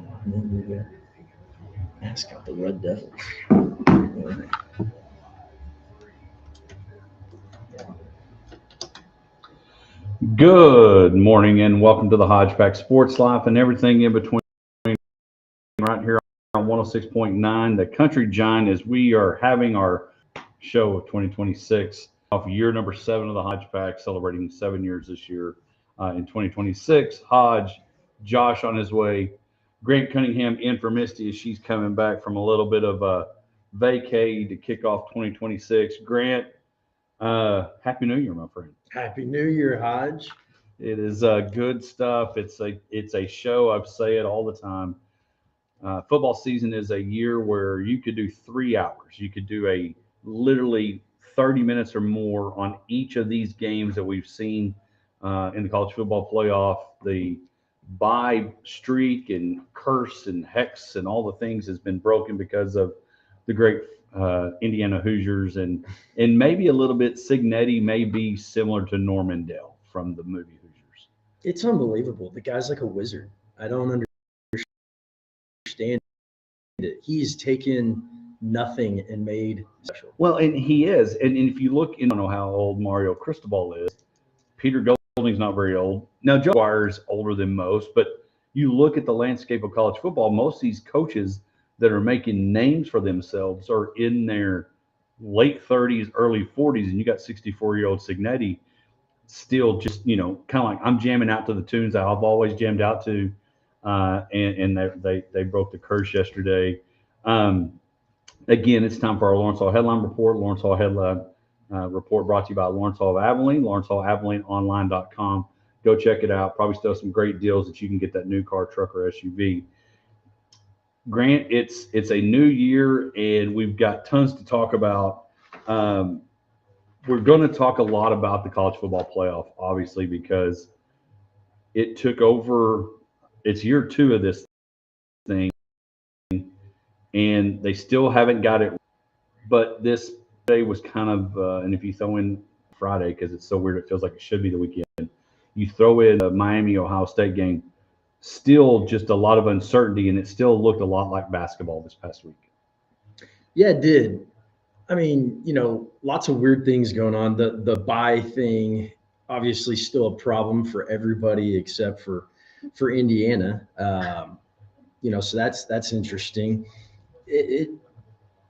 And then we got mascot, the Red Devils. Good morning and welcome to the Hodgepack Sports Life and everything in between right here on 106.9, the Country Giant, as we are having our show of 2026 off year number 7 of the Hodgepack, celebrating 7 years this year in 2026. Hodge, Josh on his way, Grant Cunningham in for Misty as she's coming back from a little bit of a vacay to kick off 2026. Grant, Happy New Year, my friend. Happy New Year, Hodge. It is good stuff. It's a show. I say it all the time. Football season is a year where you could do 3 hours. You could do a literally 30 minutes or more on each of these games that we've seen in the college football playoff. The bye streak and curse and hex and all the things has been broken because of the great Indiana Hoosiers and maybe a little bit Signetti may be similar to Norman Dale from the movie Hoosiers. It's unbelievable. The guy's like a wizard. I don't understand it. He's taken nothing and made special. Well, and he is. And if you look, I don't know how old Mario Cristobal is. Peter Golding's not very old. Now, Joe Dwyer's older than most, but you look at the landscape of college football, most of these coaches that are making names for themselves are in their late 30s, early 40s, and you got 64-year-old Signetti still just, kind of like I'm jamming out to the tunes that I've always jammed out to, and they broke the curse yesterday. Again, it's time for our Lawrence Hall Headline Report. Lawrence Hall Headline Report brought to you by Lawrence Hall of Abilene, lawrencehallabilene.online.com. Go check it out. Probably still some great deals that you can get that new car, truck, or SUV. Grant, it's a new year, and we've got tons to talk about. We're going to talk a lot about the college football playoff, obviously, because it took over. It's year 2 of this thing, and they still haven't got it. But this day was kind of, and if you throw in Friday, because it's so weird, it feels like it should be the weekend. You throw in a Miami-Ohio State game. Still just a lot of uncertainty, and it still looked a lot like basketball this past week. Yeah, it did. I mean, lots of weird things going on. The bye thing, obviously still a problem for everybody except for Indiana. So that's interesting.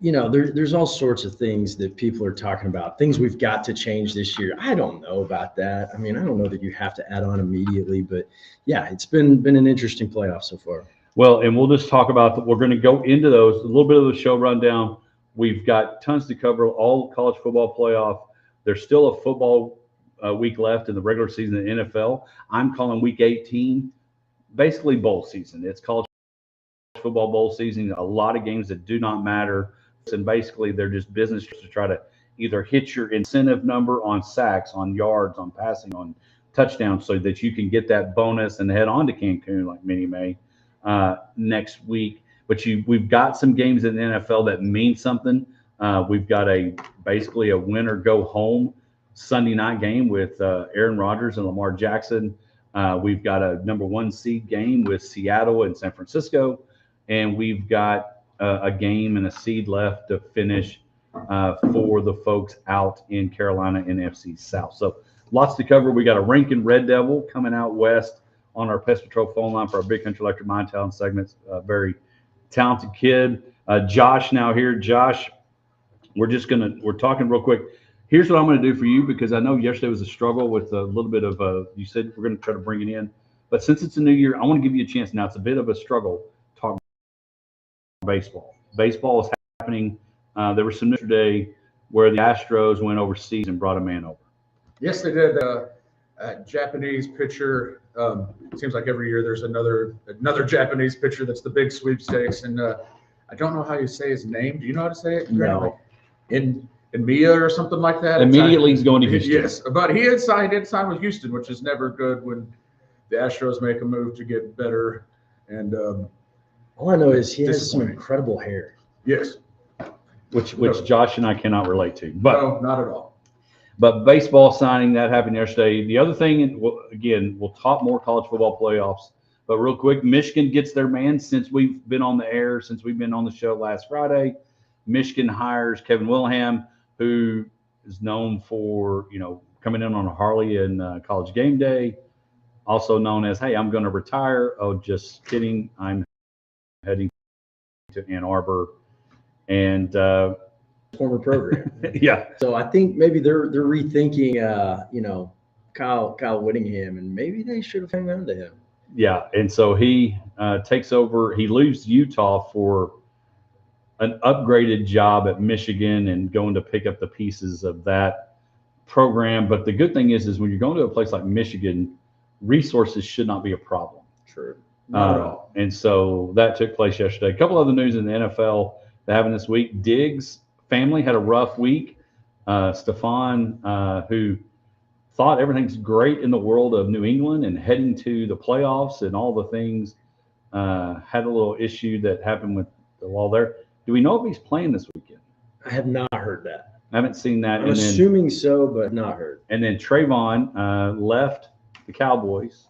There's all sorts of things that people are talking about, things we've got to change this year. I don't know about that. I mean, I don't know that you have to add on immediately, but yeah, it's been an interesting playoff so far. Well, and we'll just talk about we're going to go into those, a little bit of the show rundown. We've got tons to cover, all college football playoff. There's still a football week left in the regular season in the NFL. I'm calling week 18 basically bowl season. It's college football bowl season, a lot of games that do not matter. And basically, they're just business to try to either hit your incentive number on sacks, on yards, on passing, on touchdowns, so that you can get that bonus and head on to Cancun like many may next week. But we've got some games in the NFL that mean something. We've got basically a win or go home Sunday night game with Aaron Rodgers and Lamar Jackson. We've got a number 1 seed game with Seattle and San Francisco, and we've got a game and a seed left to finish for the folks out in Carolina in FC South. So lots to cover. We got a Rankin Red Devil coming out west on our Pest Patrol phone line for our Big Country Electric Mine Town segments. Very talented kid. Josh now here. Josh, we're talking real quick. Here's what I'm going to do for you, because I know yesterday was a struggle with a little bit of you said we're going to try to bring it in. But since it's a new year, I want to give you a chance now. It's a bit of a struggle. Talk baseball. Baseball is happening. There was some news today where the Astros went overseas and brought a man over. Yes, they did. A Japanese pitcher. It seems like every year there's another Japanese pitcher that's the big sweepstakes, and I don't know how you say his name. Do you know how to say it? No. In Mia or something like that. Immediately he's going to Houston. Yes, but he had signed with Houston, which is never good when the Astros make a move to get better. And all I know is he has some incredible hair. Yes. Which Josh and I cannot relate to. But no, not at all. But baseball signing, that happened yesterday. The other thing, again, we'll talk more college football playoffs, But real quick, Michigan gets their man since we've been on the air, since we've been on the show last Friday. Michigan hires Kevin Wilhelm, who is known for, coming in on a Harley in College Game Day, also known as, hey, I'm going to retire. Oh, just kidding. I'm heading to Ann Arbor. And former program. yeah. So I think maybe they're rethinking, Kyle Whittingham, and maybe they should have hung on to him. Yeah, and so he takes over. He leaves Utah for an upgraded job at Michigan and going to pick up the pieces of that program. But the good thing is when you're going to a place like Michigan, resources should not be a problem. True. Not at all. And so that took place yesterday. A couple other news in the NFL that happened this week. Diggs' family had a rough week. Stefan, who thought everything's great in the world of New England and heading to the playoffs and all the things, had a little issue that happened with the wall there. Do we know if he's playing this weekend? I have not heard that. I haven't seen that. I'm assuming so, but not heard. And then Trayvon left the Cowboys.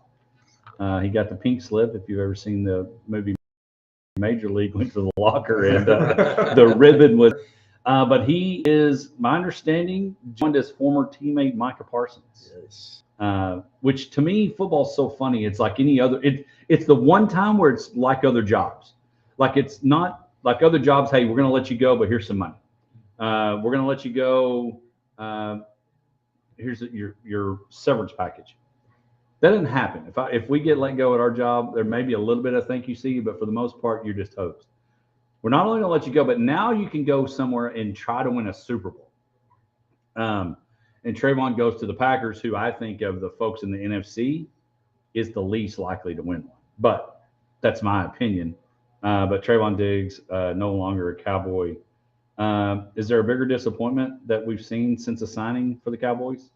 He got the pink slip. If you've ever seen the movie Major League, went to the locker and the ribbon was. But he is, my understanding, joined his former teammate Micah Parsons. Yes. Which to me, football's so funny. It's like any other. It's the one time where it's like other jobs. Like it's not like other jobs. Hey, we're going to let you go, but here's some money. We're going to let you go. Here's your severance package. That doesn't happen. If we get let go at our job, there may be a little bit of thank you see, but for the most part, you're just hosed. We're not only going to let you go, but now you can go somewhere and try to win a Super Bowl. And Trayvon goes to the Packers, who I think of the folks in the NFC is the least likely to win one. But that's my opinion. But Trayvon Diggs, no longer a Cowboy. Is there a bigger disappointment that we've seen since the signing for the Cowboys?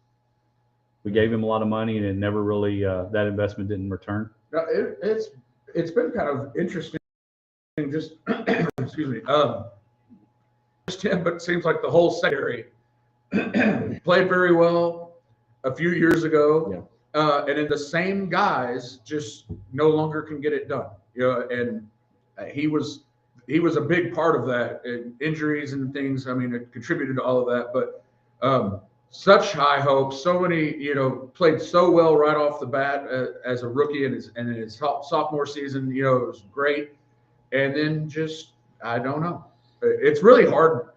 We gave him a lot of money and it never really, that investment didn't return. No, it's been kind of interesting. Just excuse me. Just him, but it seems like the whole secondary played very well a few years ago, and then the same guys just no longer can get it done. And he was a big part of that. And injuries and things. I mean, it contributed to all of that. But such high hopes, so many, played so well right off the bat as a rookie, and in his sophomore season, it was great. And then just, I don't know. It's really hard.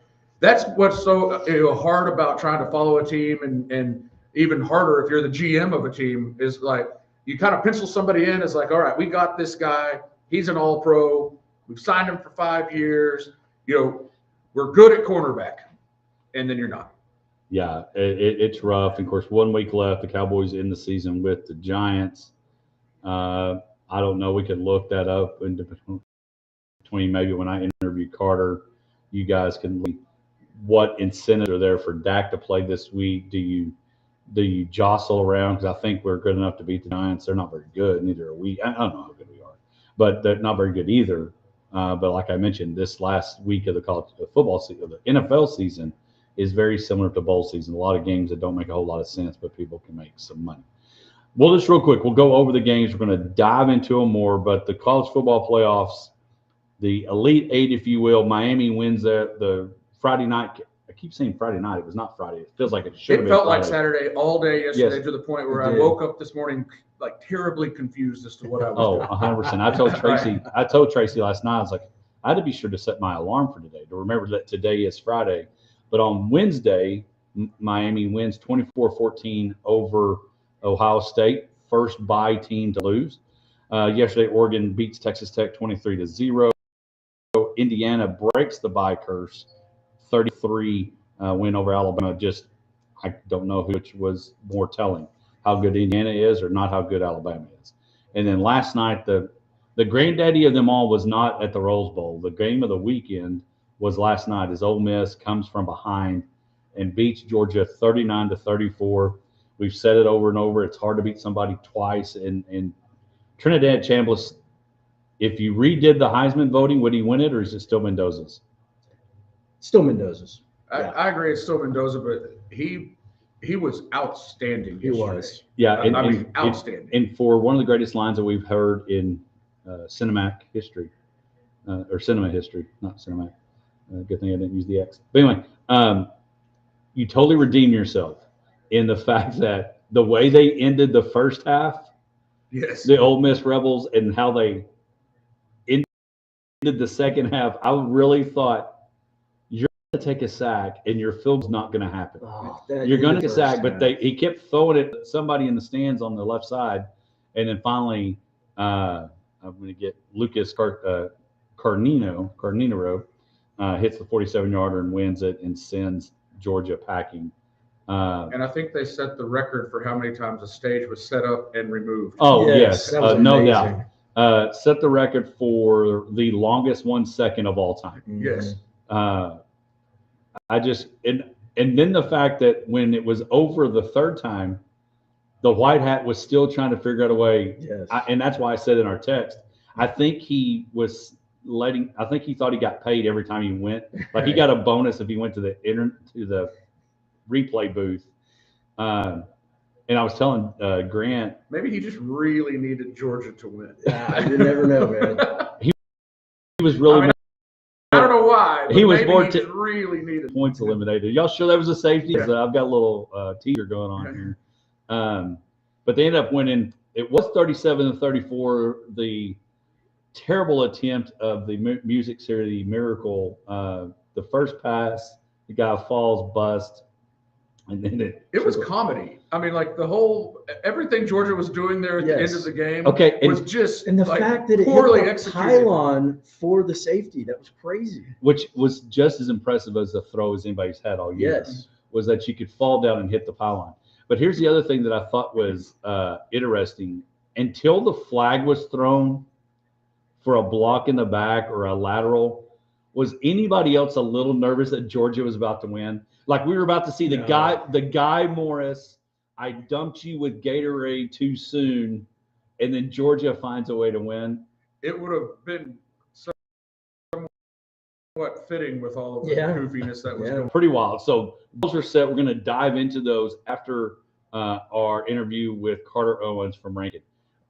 That's what's so hard about trying to follow a team, and even harder if you're the GM of a team, is like you kind of pencil somebody in as like, all right, we got this guy. He's an all-pro. We've signed him for 5 years. We're good at cornerback. And then you're not. Yeah, it's rough. Of course, 1 week left. The Cowboys in the season with the Giants. I don't know. We could look that up in between maybe when I interview Carter. You guys can leave what incentives are there for Dak to play this week. Do you jostle around? Because I think we're good enough to beat the Giants. They're not very good. Neither are we. I don't know how good we are, but they're not very good either. But like I mentioned, this last week of the college football season, the NFL season, is very similar to bowl season. A lot of games that don't make a whole lot of sense, but people can make some money. Well, just real quick, we'll go over the games. We're going to dive into them more, but the college football playoffs, the Elite Eight, if you will, Miami wins the Friday night. I keep saying Friday night. It was not Friday. It feels like it should have been. It felt Friday. like Saturday all day yesterday, yes, to the point where I woke up this morning like terribly confused as to what I was doing. 100%. I told Tracy last night, I was like, I had to be sure to set my alarm for today, to remember that today is Friday. But on Wednesday, Miami wins 24-14 over Ohio State, first bye team to lose. Yesterday, Oregon beats Texas Tech 23-0. Indiana breaks the bye curse, 33 win over Alabama. I don't know which was more telling, how good Indiana is or not how good Alabama is. And then last night, the granddaddy of them all was not at the Rose Bowl. The game of the weekend was last night as Ole Miss comes from behind and beats Georgia 39-34. We've said it over and over. It's hard to beat somebody twice. And Trinidad Chambliss, if you redid the Heisman voting, would he win it, or is it still Mendoza's? Still Mendoza's. I agree. It's still Mendoza, but he he was outstanding. He was. Yeah, I mean, outstanding. And for one of the greatest lines that we've heard in cinematic history, or cinema history, not cinematic. Good thing I didn't use the X. But anyway, you totally redeemed yourself in the fact that the way they ended the first half, Yes, the Ole Miss Rebels, and how they ended the second half, I really thought you're going to take a sack and your field's not going to happen. Oh, You're going to take a sack, but he kept throwing it at somebody in the stands on the left side, and then finally, I'm going to get Lucas Carnero hits the 47-yarder and wins it and sends Georgia packing. and I think they set the record for how many times a stage was set up and removed. Oh, yes, that was no amazing. doubt. Set the record for the longest 1 second of all time. Yes. I just and then the fact that when it was over the third time, the white hat was still trying to figure out a way. Yes. And that's why I said in our text, I think he thought he got paid every time he went. Like he got a bonus if he went to the replay booth. And I was telling Grant, Maybe he just really needed Georgia to win. You never know, man. he was really. I don't know why. He was more really needed points eliminated. Y'all sure that was a safety? Yeah. I've got a little teaser going on here. But they ended up winning. It was 37-34. The terrible attempt of the music series Miracle. The first pass, the guy falls, bust, and then it was comedy. I mean, like everything Georgia was doing there at the end of the game was just and the fact that it poorly hit the executed. pylon for the safety, that was crazy. Which was just as impressive as the throw as anybody's had all year. Yes. Was that you could fall down and hit the pylon. But here's the other thing that I thought was interesting. Until the flag was thrown for a block in the back or a lateral, was anybody else a little nervous that Georgia was about to win? Like we were about to see the guy Morris, I dumped you with Gatorade too soon, and then Georgia finds a way to win. It would have been somewhat fitting with all of the goofiness that was going. Pretty wild. So those are set. We're going to dive into those after our interview with Carter Owens from Rankin.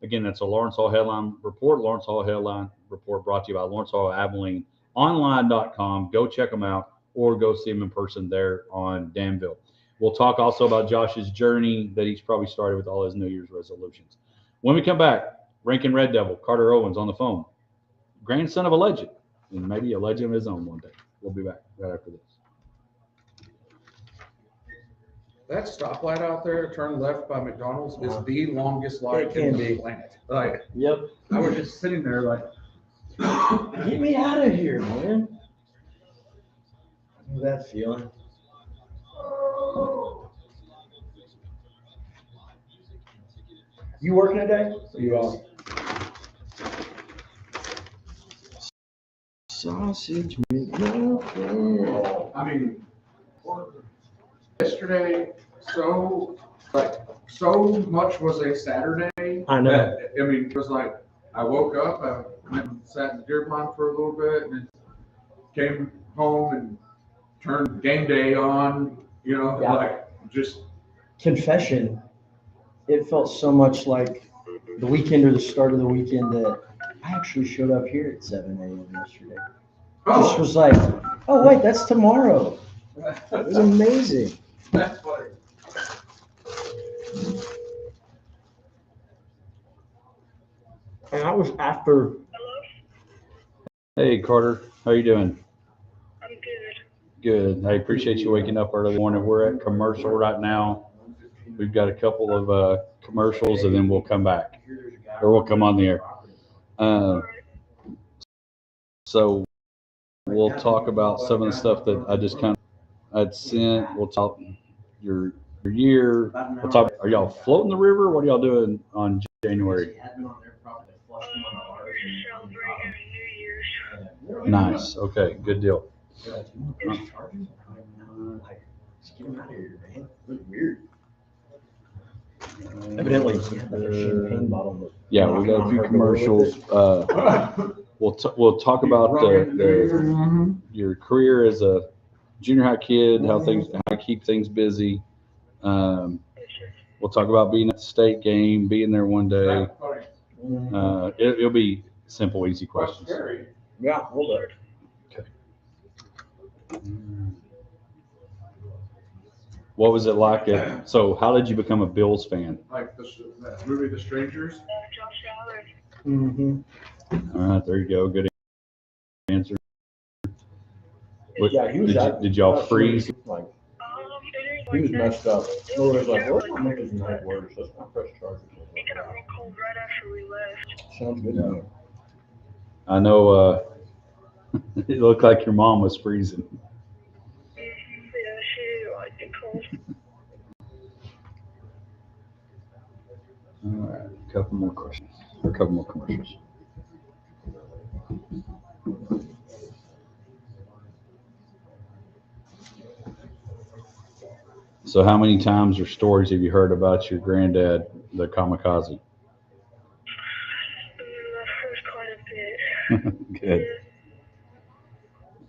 Again, that's a Lawrence Hall Headline Report. Lawrence Hall Headline Report brought to you by Lawrence Hall Abilene. Online.com. Go check them out or go see them in person there on Danville. We'll talk also about Josh's journey that he's probably started with all his New Year's resolutions. When we come back, Rankin Red Devil, Carter Owens on the phone. Grandson of a legend, and maybe a legend of his own one day. We'll be back right after this. That stoplight out there, turn left by McDonald's, is the longest light in the planet. Like, yep. I was just sitting there like, get me out of here, man. I know that feeling. You working today? Or you off? Sausage McMuffin. I mean, yesterday, so much was a Saturday. I know. I mean, it was like I woke up, I went and sat in the deer blind for a little bit, and then came home and turned game day on. You know, like just confession. It felt so much like the weekend or the start of the weekend that I actually showed up here at 7 a.m. yesterday. Just was like, oh wait, that's tomorrow. It was amazing. That's funny. And I was after. Hello? Hey, Carter. How you doing? I'm good. Good. I appreciate you waking up early morning. We're at commercial right now. We've got a couple of commercials, and then we'll come back, or we'll come on the air. So we'll talk about some of the stuff that I just kind of I'd sent. We'll talk your year. We'll talk. Are y'all floating the river? What are y'all doing on January? We're celebrating New Year's. Nice. Okay. Good deal. Get him out of here, man. Look weird. Evidently, like a champagne bottle. Yeah, we got a few commercials. We'll talk about your career as a junior high kid, how you keep things busy. We'll talk about being at the state game, being there one day. It'll be simple, easy questions. Yeah, hold up. What was it like? So how did you become a Bills fan? Like that movie, The Strangers. Josh Allen. Mm-hmm. All right, there you go. Good answer. Yeah, he was. Did y'all freeze? Like, It is he was like messed up. It So was it was like, well, like I'll make his night worse. Let's not press charges. it got real cold right after we left. Sounds good to me. I know. It looked like your mom was freezing. Yeah, she didn't like it cold. All right, a couple more questions, or a couple more commercials. So, how many times or stories have you heard about your granddad, the kamikaze? I've heard quite a bit. Good.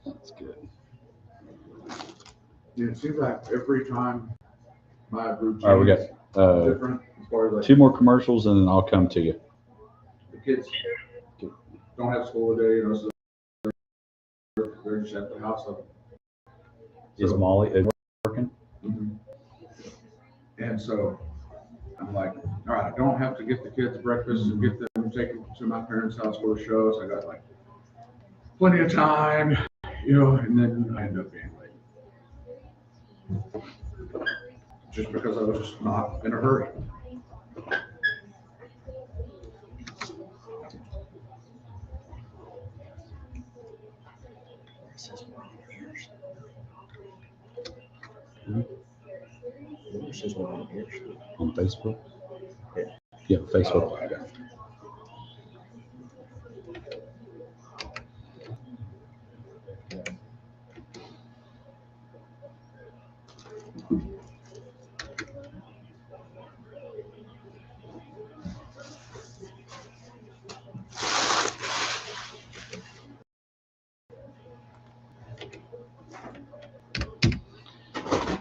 That's good. Yeah, it seems like every time my routine All right, we got is different as far as like 2 more commercials, and then I'll come to you. the kids don't have school today, you know, so they're just at the house. Is Molly working? Mhm. And so I'm like, all right, I don't have to get the kids breakfast and get them taken to my parents' house for shows. I got like plenty of time, you know, and then I end up being late. Just because I was just not in a hurry. On Facebook? Yeah, Facebook. Oh, I got it.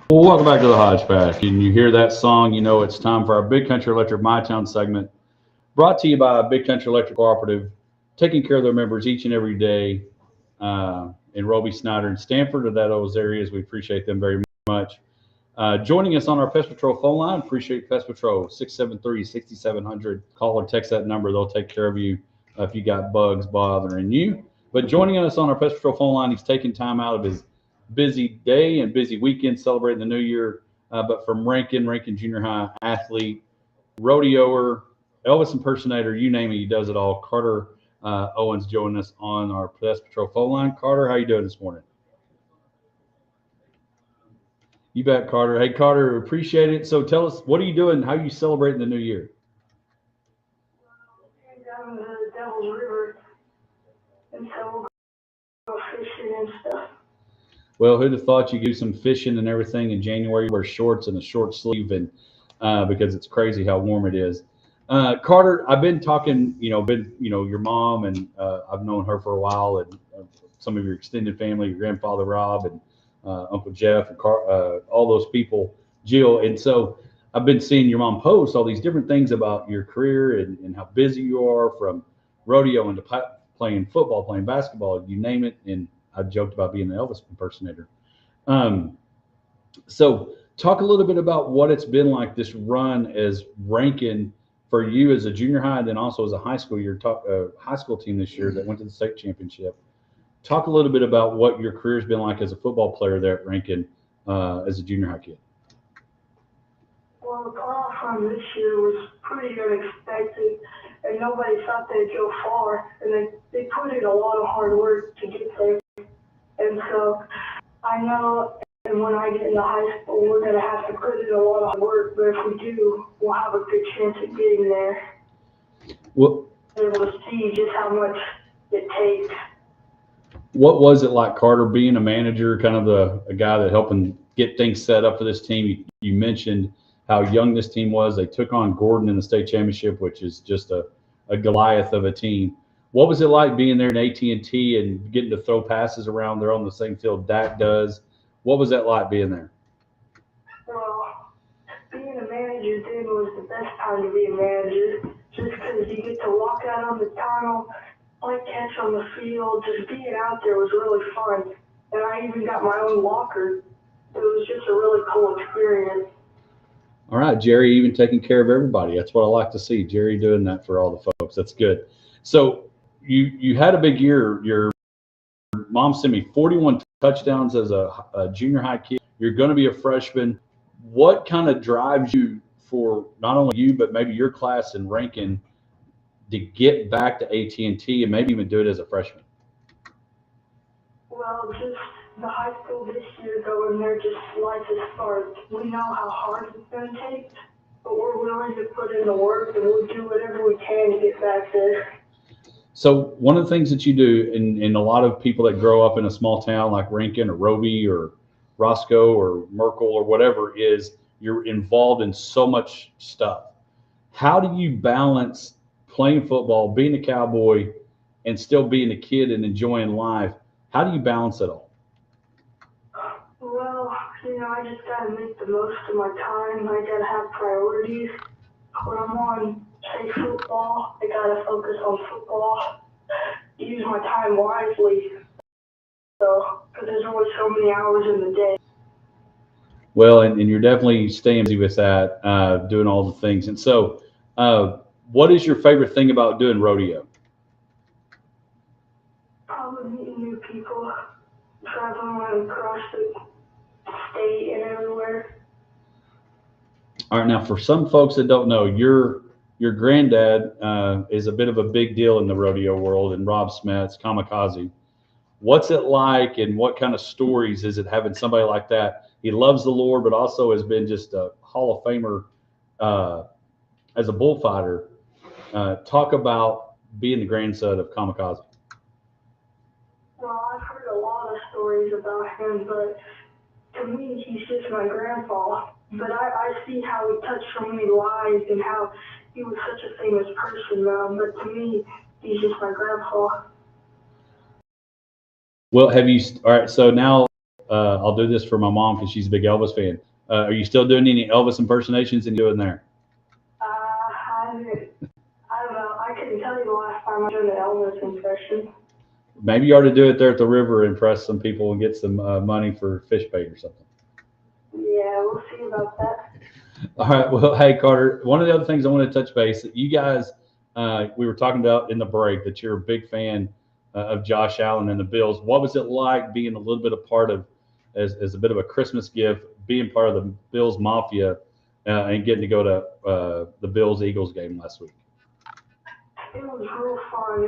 Well, welcome back to the Hodgepodge. Can you hear that song? You know it's time for our Big Country Electric My Town segment, brought to you by Big Country Electric Cooperative, taking care of their members each and every day in Roby, Snyder, and Stanford, and those areas. We appreciate them very much. Joining us on our Pest Patrol phone line, appreciate Pest Patrol, 673-6700. Call or text that number. They'll take care of you if you got bugs bothering you. But joining us on our Pest Patrol phone line, he's taking time out of his busy day and busy weekend celebrating the new year. But from Rankin Junior High athlete, rodeoer, Elvis impersonator, you name it, he does it all. Carter Owens joining us on our Pest Patrol phone line. Carter, how you doing this morning? You bet, Carter. Hey, Carter, appreciate it. So tell us, what are you doing? How are you celebrating the new year? Down in the Devil's River, and so we'll go fishing and stuff. Well, who'd have thought you could do some fishing and everything in January? You wear shorts and a short sleeve, and because it's crazy how warm it is. Carter, I've been talking, your mom, and I've known her for a while, and some of your extended family, your grandfather Rob, and Uncle Jeff, and all those people, Jill. And so I've been seeing your mom post all these different things about your career and how busy you are, from rodeo into playing football, playing basketball, you name it. And I joked about being an Elvis impersonator. So talk a little bit about what it's been like, this run as Rankin for you as a junior high, and then also as a high school. Your high school team this year that went to the state championship. Talk a little bit about what your career's been like as a football player there at Rankin as a junior high kid. Well, the playoff run this year was pretty unexpected, and nobody thought they'd go far, and they put in a lot of hard work to get there. And so I know, and when I get into high school, we're going to have to put in a lot of hard work, but if we do, we'll have a good chance at getting there. Well, We're able to see just how much it takes. What was it like, Carter, being a manager, kind of a guy that helping get things set up for this team? You mentioned how young this team was. They took on Gordon in the state championship, which is just a Goliath of a team. What was it like being there in AT&T and getting to throw passes around? They're on the same field Dak does. What was that like being there? Well, the best time to be a manager, just because you get to walk out on the tunnel, play catch on the field, just being out there was really fun. And I even got my own locker. It was just a really cool experience. All right, Jerry, even taking care of everybody. That's what I like to see. Jerry doing that for all the folks. That's good. So you had a big year. Your mom sent me 41 touchdowns as a junior high kid. You're going to be a freshman. What kind of drives you for not only you, but maybe your class in Rankin to get back to AT&T and maybe even do it as a freshman? Well, just the high school this year going there just lights a spark. We know how hard it's going to take, but we're willing to put in the work and we'll do whatever we can to get back there. So one of the things that you do, and a lot of people that grow up in a small town like Rankin or Roby or Roscoe or Merkel or whatever, is you're involved in so much stuff. How do you balance playing football, being a Cowboy, and still being a kid and enjoying life? How do you balance it all? Well, I just gotta make the most of my time. I gotta have priorities. When I'm on, say, football, I gotta focus on football. Use my time wisely. So, because there's only so many hours in the day. Well, and you're definitely staying busy with that, doing all the things. And so, what is your favorite thing about doing rodeo? Probably meeting new people, traveling across the state and everywhere. All right, now for some folks that don't know, your granddad is a bit of a big deal in the rodeo world, and Rob Smets, Kamikaze. What's it like, and what kind of stories is it having somebody like that? He loves the Lord, but also has been just a Hall of Famer as a bullfighter. Talk about being the grandson of Kamikaze. Well, I've heard a lot of stories about him, but to me, he's just my grandpa. But I see how he touched so many lives and how he was such a famous person now. But to me, he's just my grandpa. Well, all right, so now I'll do this for my mom because she's a big Elvis fan. Are you still doing any Elvis impersonations and doing there? I don't know. I couldn't tell you the last time I did an Elvis impression. Maybe you ought to do it there at the river and impress some people and get some money for fish bait or something. Yeah, we'll see about that. All right. Well, hey, Carter, one of the other things I want to touch base that you guys, we were talking about in the break that you're a big fan of Josh Allen and the Bills. What was it like being a little bit a part of, as a bit of a Christmas gift, being part of the Bills Mafia and getting to go to the Bills-Eagles game last week? It was real fun.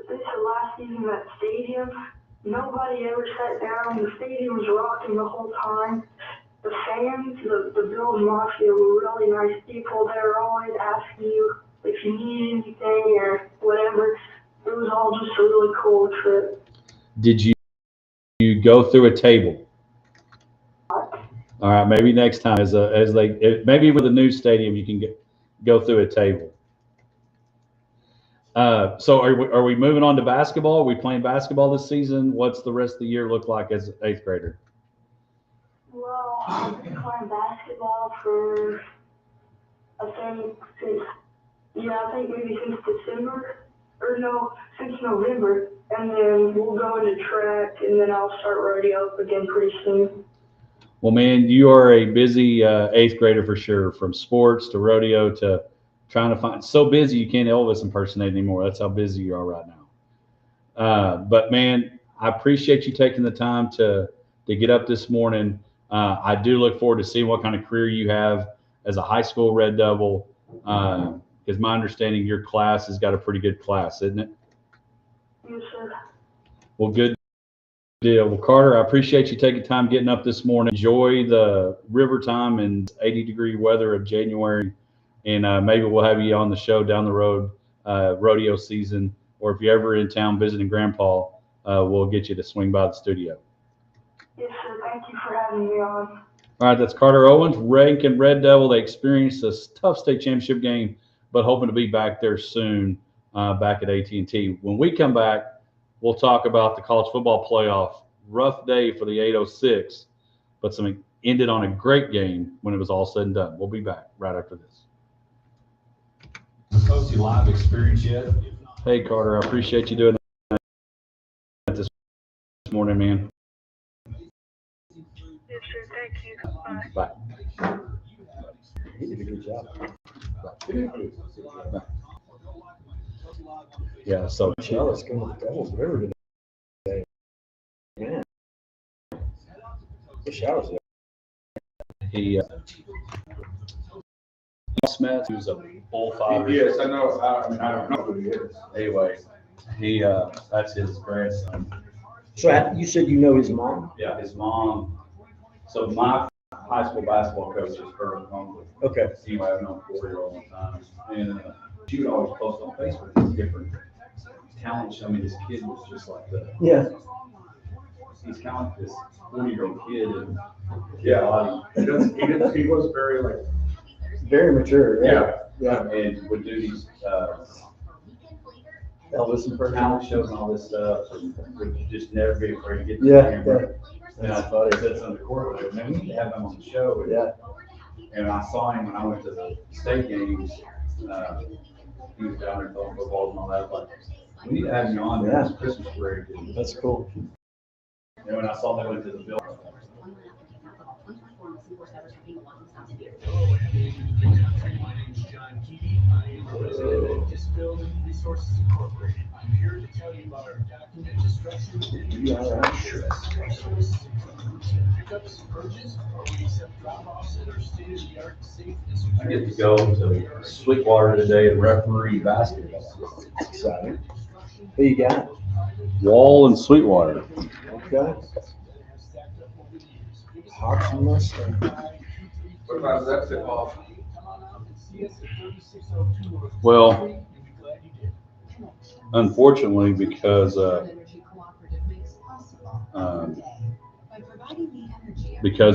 This is the last season at the stadium. Nobody ever sat down. The stadium was rocking the whole time. The fans, the Bills Mafia were really nice people. They were always asking you if you need anything or whatever. It was all just a really cool trip. Did you go through a table? All right, maybe next time maybe with a new stadium you can go through a table. So are we moving on to basketball? Are we playing basketball this season? What's the rest of the year look like as an 8th grader? Well, I've been playing basketball for, I think maybe since December, or no, since November, and then we'll go into track, and then I'll start rodeo up again pretty soon. Well, man, you are a busy 8th grader for sure, from sports to rodeo to trying to find. So busy you can't Elvis impersonate anymore. That's how busy you are right now. But man, I appreciate you taking the time to get up this morning. I do look forward to seeing what kind of career you have as a high school Red Devil. Because my understanding, your class has got a pretty good class, isn't it? Yes, sir. Well, good deal. Well, Carter, I appreciate you taking time getting up this morning. Enjoy the river time and 80-degree weather of January. And maybe we'll have you on the show down the road, rodeo season. Or if you're ever in town visiting Grandpa, we'll get you to swing by the studio. Yes, sir. Thank you for having me on. All right, that's Carter Owens, Rankin Red Devil. They experienced a tough state championship game, but hoping to be back there soon, back at AT&T. When we come back, we'll talk about the college football playoff. Rough day for the 806, but something ended on a great game when it was all said and done. We'll be back right after this. posted live experience yet? Hey, Carter, I appreciate you doing that this morning, man. Yes, sir. Thank you. Bye. He did a good job. Yeah, so Charlotte's going to the Devil's River today. Man. Wish I was there. he Smith, he was a bullfighter. Yes, I know. I mean, I don't know who he is. Anyway, that's his grandson. So you said you know his mom? Yeah, his mom. So my high school basketball coach is her uncle. Okay. Anyway, I've known for a long time, and she would always post on Facebook these different talents. I mean, this kid was just like Yeah. he's kind of like this 40-year-old kid, and Yeah. He was very like. Very mature. Yeah. Yeah. and would do these Elvis and talent shows and all this stuff, and would just never be afraid to get the Yeah. camera. And I That's funny. said something to Court, man, we need to have him on the show. And, Yeah. and I saw him when I went to the state games. He was down there throwing footballs and all that. But we need to have you on there. It's Christmas break. And That's cool. when I saw they went to the building. My name's John Keating. I am the president of Disability Resources Incorporated. I'm here to tell you about our document destruction and insurance specialists. Pickups, purges, or we accept drop-offs at our state-of-the-art safe and I get to go to Sweetwater today and referee basketball. That's exciting. Who you got? Wall and Sweetwater. Okay. Hawks and Mustang. What about that tip off? Well, unfortunately, because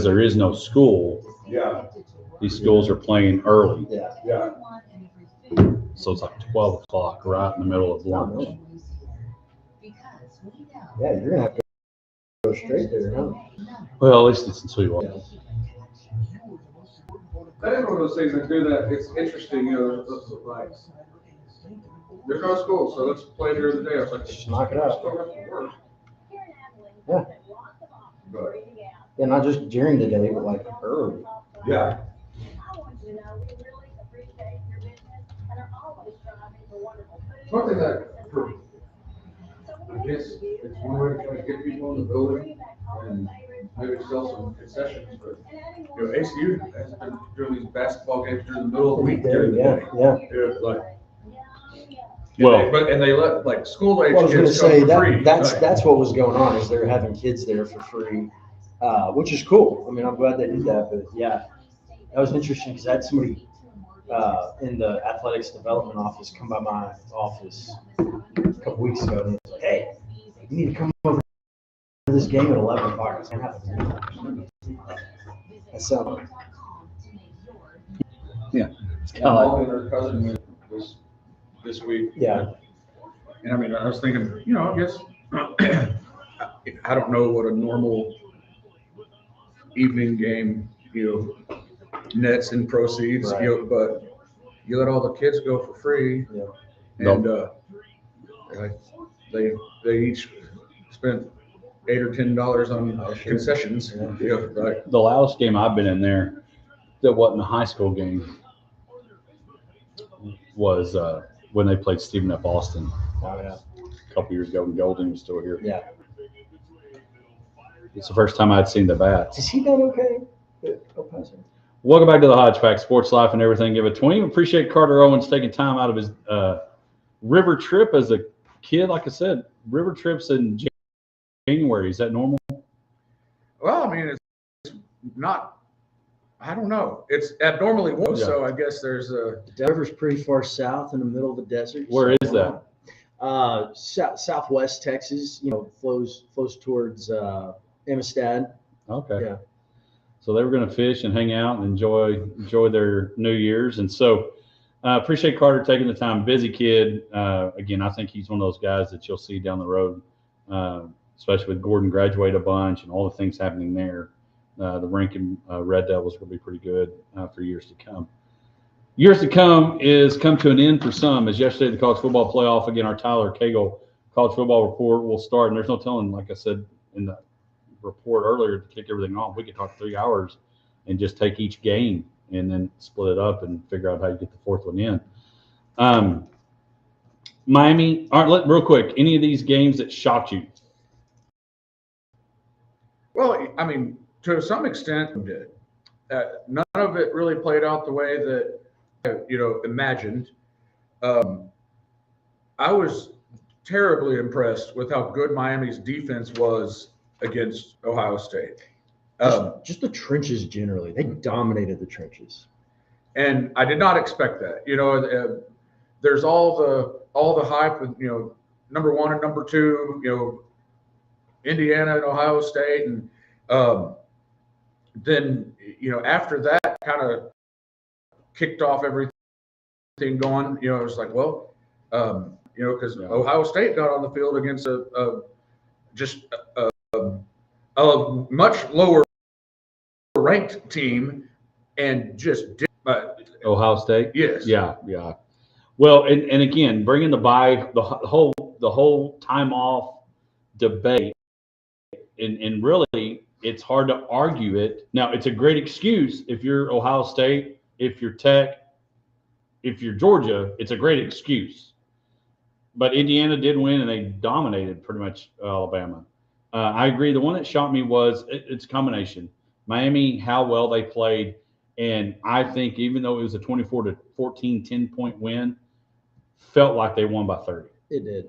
there is no school, Yeah. these schools are playing early. Yeah. Yeah. So it's like 12 o'clock, right in the middle of lunch. Yeah, you're gonna have to go straight there, huh? Well, at least it's in Sweetwater. That is one of those things that do that. It's interesting, you know, like, there's no school, so let's play during the day. I was like, Just knock it out. still have to work. Yeah. But, Yeah, not just during the day, but like early. yeah. One thing that, I guess, it's one way to try to get people in the building and maybe sell some concessions, but, you know, ACU has been doing these basketball games during the middle of the week. during the Yeah, day. yeah. Yeah, like. Well- And they let, like, school age Well, I was gonna kids say come for free. that's what was going on is they're having kids there for free, which is cool. I mean, I'm glad they did that, but yeah, that was interesting because I had somebody in the athletics development office come by my office a couple weeks ago and was like, "Hey, you need to come over to this game at 11 o'clock." I was like, that sounds It's And kind of like, Molly and her cousin was this week. yeah. And I mean, I was thinking, you know, I guess, I don't know what a normal evening game, you know, nets and proceeds, Right. you know, but you let all the kids go for free. Yeah. And, like, they each spent $8 or $10 on Sure. concessions. Yeah. Yeah, right. the loudest game I've been in there that wasn't a high school game was when they played Stephen F. Austin Oh yeah. a couple years ago when Golden was still here. Yeah. It's the first time I'd seen the bats. Is he done okay? El Paso? Welcome back to the Hodge Pack Sports Life and Everything. Give a 20. Appreciate Carter Owens taking time out of his river trip as a kid. Like I said, river trips in January. Is that normal? Well, I mean, it's not, I don't know. It's abnormally warm, Yeah. so I guess there's a, The Denver's pretty far south in the middle of the desert. Where is that? Southwest Texas. You know, flows towards Amistad. Okay. Yeah. So they were going to fish and hang out and enjoy their New Year's. And so appreciate Carter taking the time. Busy kid. Again, I think he's one of those guys that you'll see down the road, especially with Gordon graduate a bunch and all the things happening there. The Rankin Red Devils will be pretty good for years to come. Years to come is come to an end for some. As yesterday, the college football playoff, again, our Tyler Cagle college football report will start. And there's no telling, like I said in the report earlier, to kick everything off, we could talk 3 hours and just take each game and then split it up and figure out how you get the fourth one in. Miami, all right, real quick, any of these games that shocked you? Well, I mean, to some extent, it did. None of it really played out the way that imagined. I was terribly impressed with how good Miami's defense was against Ohio State. Just the trenches generally, they dominated the trenches, and I did not expect that. There's all the hype with number 1 and number 2, Indiana and Ohio State, and then after that kind of kicked off everything going. It was like, well, because Ohio State got on the field against a much lower ranked team and just did. Ohio State. Yes. Yeah. Well, and again, bringing the bye, the whole time off debate, and really, it's hard to argue it. Now, it's a great excuse if you're Ohio State, if you're Tech, if you're Georgia, it's a great excuse. But Indiana did win, and they dominated pretty much Alabama. I agree. The one that shocked me was it's a combination. Miami, how well they played. And I think even though it was a 24-14, 10-point win, felt like they won by 30. It did.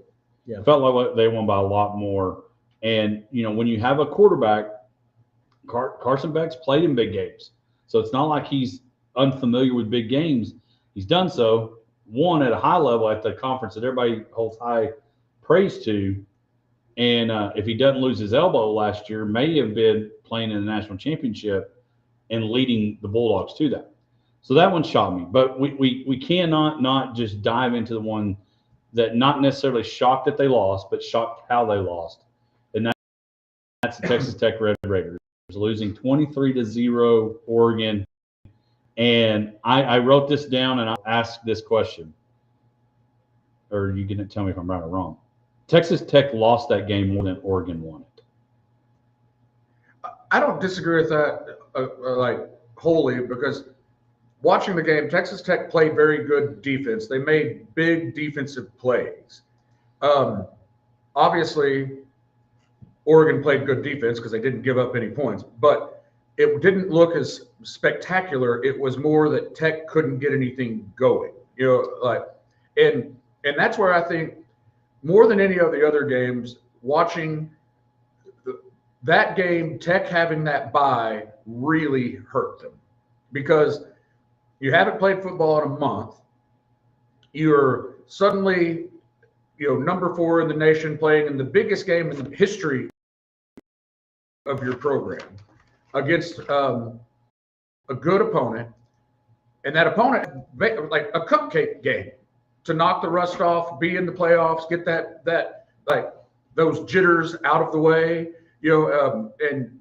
Yeah. Felt like they won by a lot more. And, when you have a quarterback, Carson Beck's played in big games. So it's not like he's unfamiliar with big games. He's done so, won at a high level at the conference that everybody holds high praise to. And if he doesn't lose his elbow last year, may have been playing in the national championship and leading the Bulldogs to that. So that one shocked me. But we cannot not just dive into the one that not necessarily shocked that they lost, but shocked how they lost. And that's the Texas Tech Red Raiders losing 23-0 Oregon. And I wrote this down and I asked this question. Or you can tell me if I'm right or wrong. Texas Tech lost that game more than Oregon won it. I don't disagree with that wholly, because watching the game, Texas Tech played very good defense. They made big defensive plays. Obviously, Oregon played good defense because they didn't give up any points, but it didn't look as spectacular. It was more that Tech couldn't get anything going, and that's where I think more than any of the other games, watching that game, Tech having that bye really hurt them, because you haven't played football in a month. You're suddenly, number 4 in the nation, playing in the biggest game in the history of your program against a good opponent, and that opponent, like a cupcake game, to knock the rust off, be in the playoffs, get that those jitters out of the way, and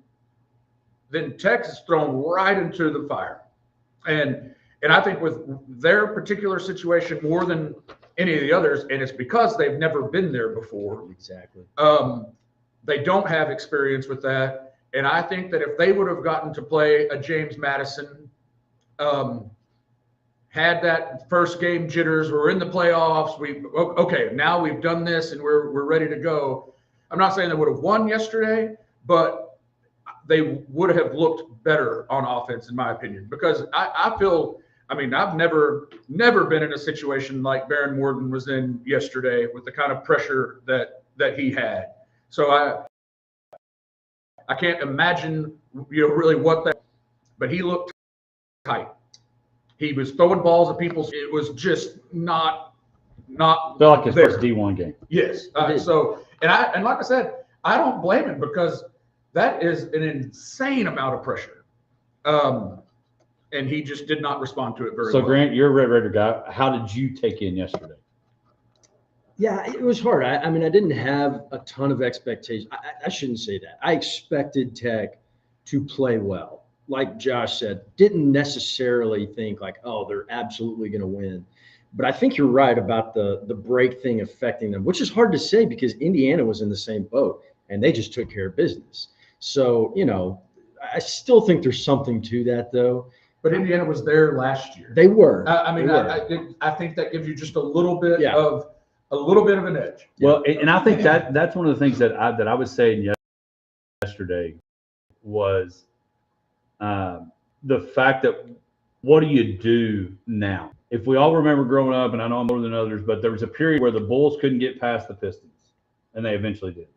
then Tech is thrown right into the fire. And I think with their particular situation more than any of the others, and it's because they've never been there before. Exactly. They don't have experience with that. And I think that if they would have gotten to play a James Madison, had that first game jitters, we're in the playoffs, now we've done this and we're ready to go. I'm not saying they would have won yesterday, but they would have looked better on offense, in my opinion, because I feel, I've never been in a situation like Baron Morton was in yesterday with the kind of pressure that he had. So I can't imagine, really what that, but he looked tight. He was throwing balls at people. It was just not felt like his first D1 game. Yes. And like I said, I don't blame him, because that is an insane amount of pressure. And he just did not respond to it very well. So, Grant, you're a Red Raider guy. How did you take in yesterday? Yeah, it was hard. I didn't have a ton of expectations. I shouldn't say that. I expected Tech to play well. like Josh said, didn't necessarily think like, oh, they're absolutely going to win. But I think you're right about the break thing affecting them, which is hard to say because Indiana was in the same boat and they just took care of business. So, I still think there's something to that though. But Indiana was there last year. They were. I mean, They were. I think that gives you just a little bit Yeah. of an edge. Well, and I think that's one of the things that I was saying yesterday was the fact that what do you do now? If we all remember growing up, and I know I'm older than others, but there was a period where the Bulls couldn't get past the Pistons, and they eventually did.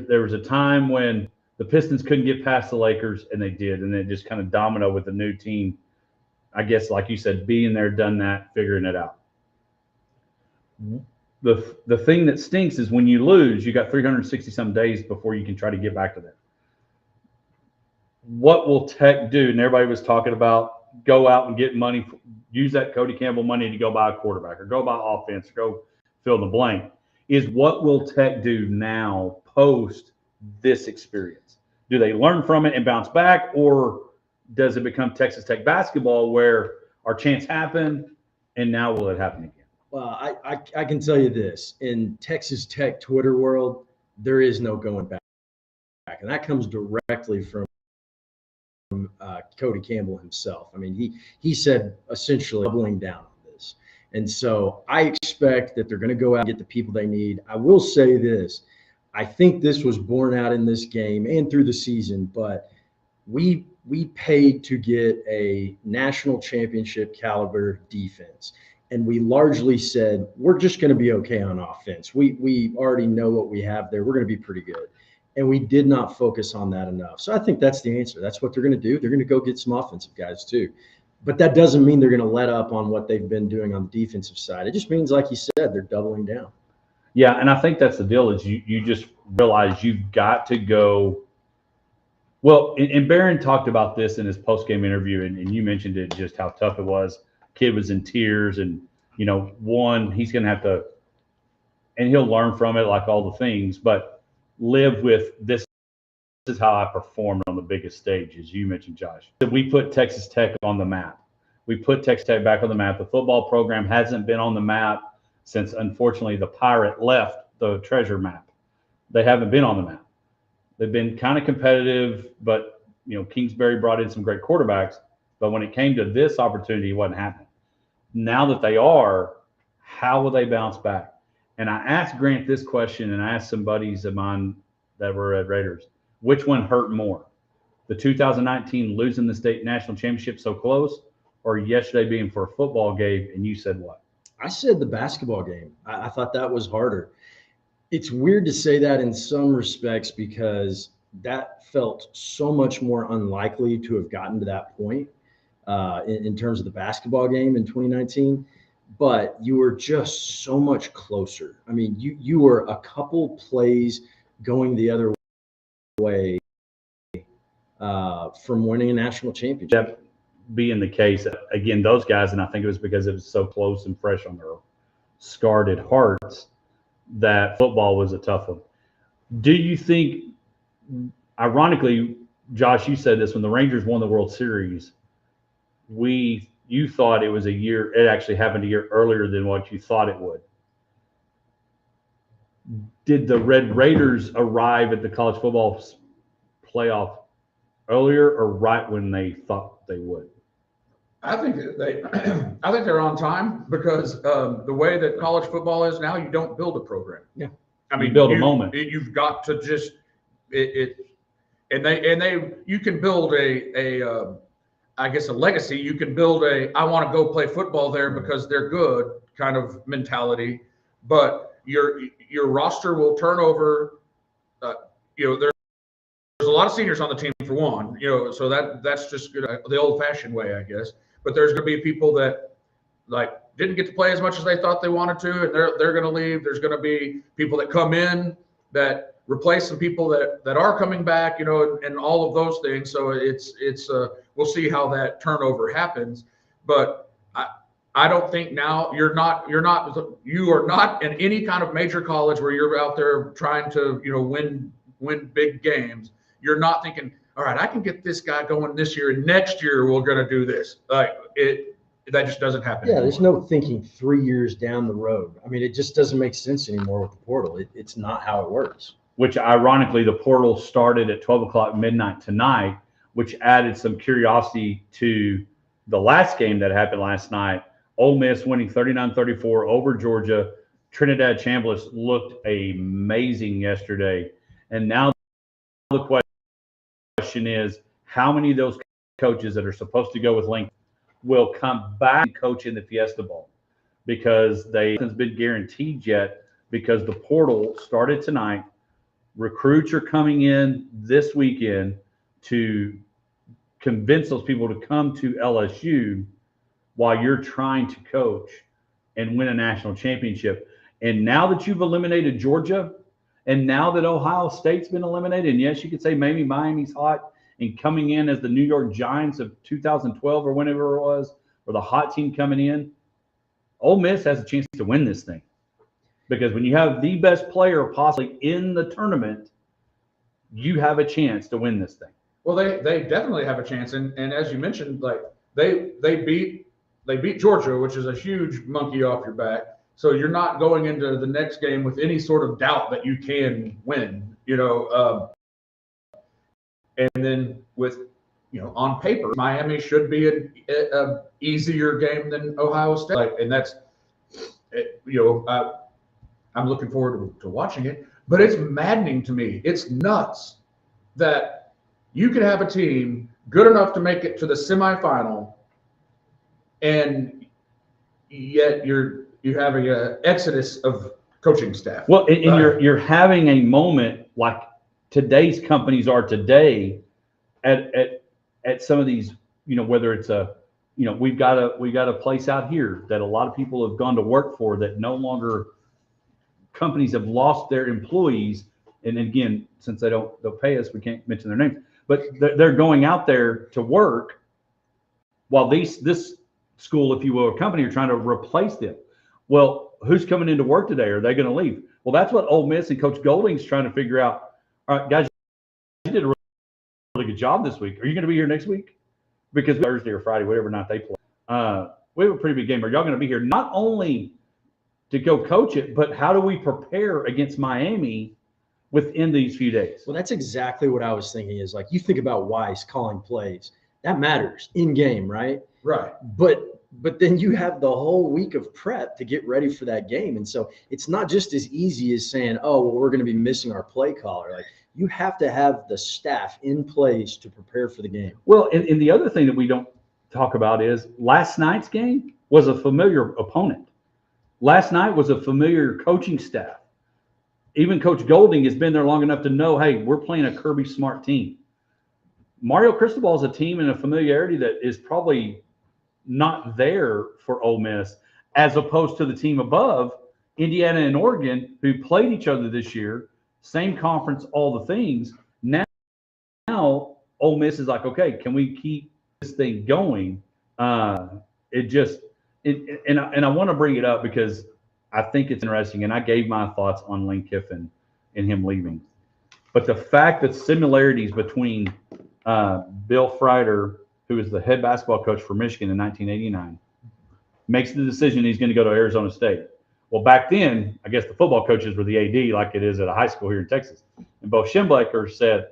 There was a time when the Pistons couldn't get past the Lakers, and they did, and it just kind of domino with the new team. I guess, like you said, being there, done that, figuring it out. The thing that stinks is when you lose, you got 360 some days before you can try to get back to that. What will Tech do? And everybody was talking about go out and get money, use that Cody Campbell money to go buy a quarterback or go buy offense, or go fill in the blank. Is what will Tech do now post this experience? Do they learn from it and bounce back, or does it become Texas Tech basketball where our chance happened and now will it happen again? Well, I can tell you this, in Texas Tech Twitter world, there is no going back. And that comes directly from Cody Campbell himself. I mean, he said essentially doubling down on this. And so I expect that they're going to go out and get the people they need. I will say this. I think this was borne out in this game and through the season, but we paid to get a national championship caliber defense. And we largely said, we're just going to be okay on offense. We already know what we have there. We're going to be pretty good. And we did not focus on that enough. So I think that's the answer. That's what they're going to do. They're going to go get some offensive guys too. But that doesn't mean they're going to let up on what they've been doing on the defensive side. It just means, like you said, they're doubling down. Yeah, and I think that's the deal is you just realize you've got to go. Well, and Barron talked about this in his post-game interview, and you mentioned it, just how tough it was. Kid was in tears, and, he's going to have to – and he'll learn from it like all the things, but – live with this is how I performed on the biggest stage, as you mentioned, Josh. We put Texas Tech on the map. We put Texas Tech back on the map. The football program hasn't been on the map since, unfortunately, the Pirate left the treasure map. They haven't been on the map. They've been kind of competitive, but, Kingsbury brought in some great quarterbacks. But when it came to this opportunity, it wasn't happening. Now that they are, how will they bounce back? And I asked Grant this question, and I asked some buddies of mine that were at Raiders, which one hurt more? The 2019 losing the state national championship so close, or yesterday being for a football game? And you said what? I said the basketball game. I thought that was harder. It's weird to say that in some respects because that felt so much more unlikely to have gotten to that point in terms of the basketball game in 2019. But you were just so much closer. I mean, you were a couple plays going the other way from winning a national championship. That being the case, again, those guys, and I think it was because it was so close and fresh on their scarred hearts, that football was a tough one. Do you think, ironically, Josh, you said this, when the Rangers won the World Series, you thought it was a year, it actually happened a year earlier than what you thought it would. Did the Red Raiders arrive at the college football playoff earlier or right when they thought they would? I think they're on time because the way that college football is now, you don't build a program. Yeah. I mean, you build a moment. You've got to just you can build a legacy. You can build I want to go play football there because they're good kind of mentality, but your roster will turn over. There's a lot of seniors on the team for one, so that's just the old-fashioned way, I guess. But there's going to be people that didn't get to play as much as they thought they wanted to, and they're going to leave. There's going to be people that come in that replace some people that are coming back, and all of those things. So it's we'll see how that turnover happens. But I don't think now you are not in any kind of major college where you're out there trying to win big games. You're not thinking, all right, I can get this guy going this year, and next year we're going to do this. Like that just doesn't happen. Yeah, anymore. there's no thinking 3 years down the road. I mean, it just doesn't make sense anymore with the portal. It's not how it works. Which ironically, the portal started at 12 o'clock midnight tonight, which added some curiosity to the last game that happened last night. Ole Miss winning 39-34 over Georgia. Trinidad Chambliss looked amazing yesterday. And now the question is, how many of those coaches that are supposed to go with Lincoln will come back and coach in the Fiesta Bowl? Because they haven't been guaranteed yet, because the portal started tonight. Recruits are coming in this weekend to convince those people to come to LSU while you're trying to coach and win a national championship. And now that you've eliminated Georgia, and now that Ohio State's been eliminated, and yes, you could say maybe Miami's hot and coming in as the New York Giants of 2012 or whenever it was, or the hot team coming in, Ole Miss has a chance to win this thing. Because when you have the best player possibly in the tournament, you have a chance to win this thing. Well, they definitely have a chance, and as you mentioned, like they beat Georgia, which is a huge monkey off your back. So you're not going into the next game with any sort of doubt that you can win, and then with, on paper, Miami should be an easier game than Ohio State, and that's, I'm looking forward to watching it, but it's maddening to me. It's nuts that you could have a team good enough to make it to the semifinal, and yet you have an exodus of coaching staff. Well, and you're having a moment like today's companies are today at some of these, whether it's we've got a place out here that a lot of people have gone to work for that no longer. Companies have lost their employees, and again, since they'll pay us, we can't mention their names, but they're going out there to work while this school, if you will, or company are trying to replace them. Well, who's coming into work today? Are they going to leave? Well, that's what Ole Miss and Coach Golding's trying to figure out. All right, guys, you did a really good job this week. Are you going to be here next week? Because Thursday or Friday, whatever night they play, we have a pretty big game. Are y'all going to be here? Not only to go coach it, but how do we prepare against Miami within these few days? Well, that's exactly what I was thinking. Is like, you think about Weiss calling plays, that matters in game, right? Right. But then you have the whole week of prep to get ready for that game, and so it's not just as easy as saying, oh, well, we're going to be missing our play caller. Like, you have to have the staff in place to prepare for the game. Well, and the other thing that we don't talk about is last night's game was a familiar opponent. Last night was a familiar coaching staff. Even Coach Golding has been there long enough to know, hey, we're playing a Kirby Smart team. Mario Cristobal is a team and a familiarity that is probably not there for Ole Miss, as opposed to the team above, Indiana and Oregon, who played each other this year, same conference, all the things. Now Ole Miss is like, okay, can we keep this thing going? And I want to bring it up because I think it's interesting, and I gave my thoughts on Lane Kiffin and him leaving. But the fact that similarities between Bill Frieder, who was the head basketball coach for Michigan in 1989, makes the decision he's going to go to Arizona State. Well, back then, I guess the football coaches were the AD, like it is at a high school here in Texas. And Bo Schembechler said,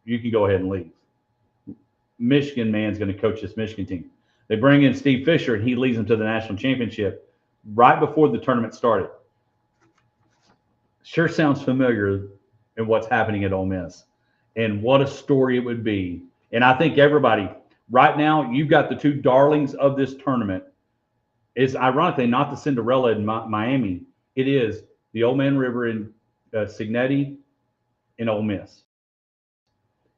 you can go ahead and leave. Michigan man's going to coach this Michigan team. They bring in Steve Fisher, and he leads them to the national championship right before the tournament started. Sure sounds familiar in what's happening at Ole Miss. And what a story it would be. And I think everybody, right now, you've got the two darlings of this tournament. It's ironically not the Cinderella in Miami. It is the Old Man River in Signetti and Ole Miss.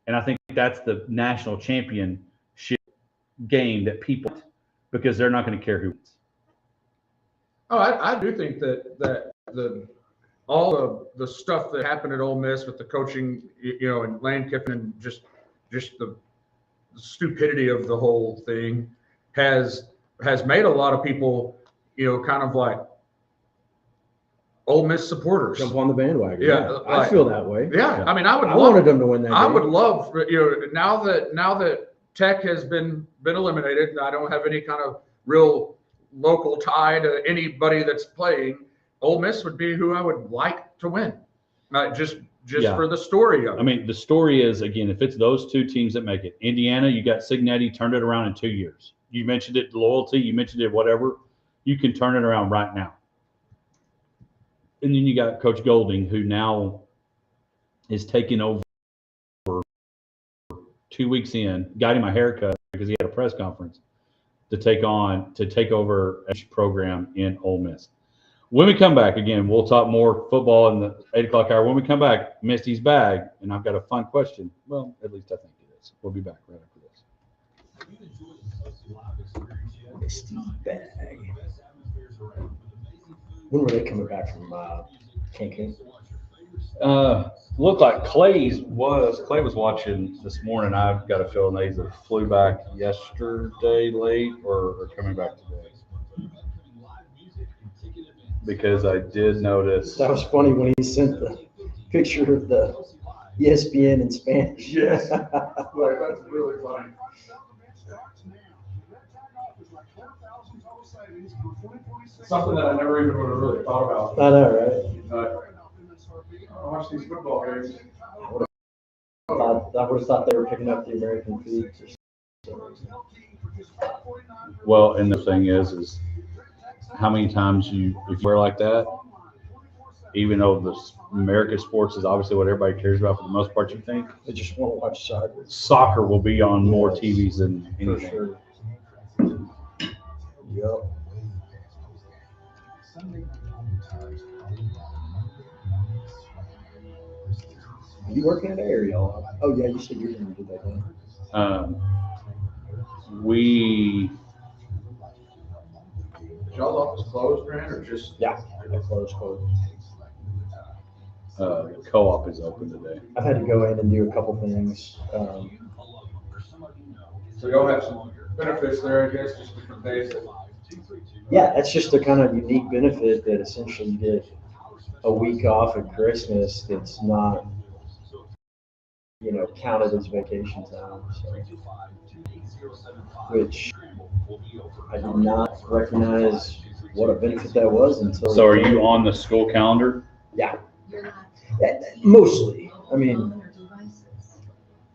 And I think that's the national championship game that people, because they're not going to care who wins. Oh, I do think that all of the stuff that happened at Ole Miss with the coaching, and Lane Kiffin, and just the stupidity of the whole thing has made a lot of people, kind of like, Ole Miss supporters. Jump on the bandwagon. Yeah, I like- feel that way. Yeah, I mean, I would I love. wanted them to win that I game. would love, now that Tech has been eliminated, and I don't have any kind of real local tie to anybody that's playing. Ole Miss would be who I would like to win, just Yeah. for the story of it. I mean, the story is, again, if it's those two teams that make it, Indiana, you got Signetti, turned it around in 2 years. You mentioned it, loyalty, you mentioned it, whatever. You can turn it around right now. And then you got Coach Golding, who now is taking over 2 weeks in, got him a haircut because he had a press conference to take over a program in Ole Miss. When we come back, again, we'll talk more football in the 8 o'clock hour. When we come back, Misty's bag, and I've got a fun question. Well, at least I think it is. We'll be back right after this. Misty's bag. When were they coming back from Cancun? Looked like Clay was watching this morning. I've got a feeling they either flew back yesterday late or coming back today. Because I did notice That was funny when he sent the picture of the ESPN in Spanish. Yes. Like, that's really funny. Something that I never even would have really thought about. I know, right? I watch these football games. I would have thought they were picking up the American feeds or something. well, and the thing is how many times if you wear like that, even though the American sports is obviously what everybody cares about for the most part, you think They just want to watch soccer. soccer will be on more TVs than For anything. sure. Yep. Are you working today or y'all? Oh yeah, you said you were going to do that. Huh? We Is y'all office closed, Grant, or just? Yeah, I closed. co-op is open today. I've had to go in and do a couple things. So y'all have some benefits there, I guess, just different days. Yeah, that's just a kind of unique benefit that essentially you get a week off at Christmas that's not, counted as vacation time. So, which I did not recognize what a benefit that was until. So are you on the school calendar? Yeah. Mostly. I mean,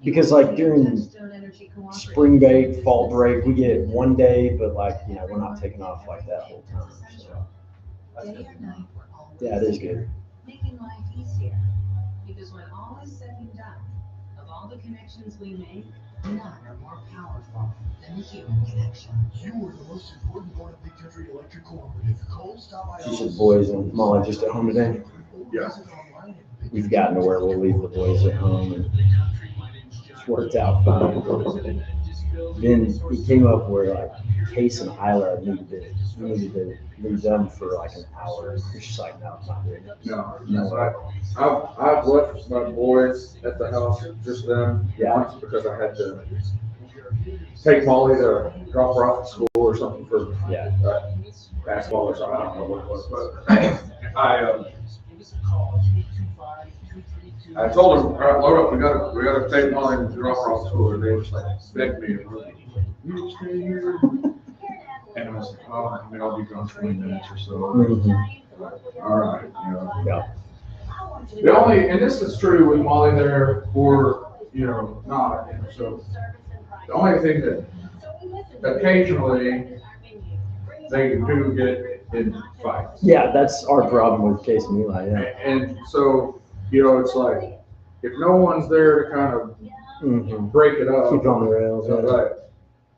because like during spring break, fall break, we get one day, but we're not taking off like that whole time. So. Yeah, it is good. Making life easier. Because when all is said and done, of all the connections we make, none are more powerful than the human connection. You were the most important part of Big Country Electric Cooperative. Cole, stop by. She said boys and Molly just at home today. Yeah. We've gotten to where we'll leave the boys at home and it's worked out fine. Then we came up where Case and Isla needed to leave them for an hour. It's just no, it's not doing it. No. I've left my boys at the house, just them, Yeah. once because I had to take Molly to drop her off at school or something for Yeah. basketball or something. I don't know what it was, but I told them, all right, load up, we gotta take Molly and drop her off at school, and they just begged me, you stay here. And I was like, oh, I'll be gone 20 minutes or so. Mm-hmm. All right, Yeah. The only, and this is true with Molly there or, not, so the only thing that occasionally they do get in fights. Yeah, that's our problem with Case and Eli. Yeah. And so, it's like, if no one's there to kind of Mm-hmm. break it up. Keep on the rails. Yeah. Right.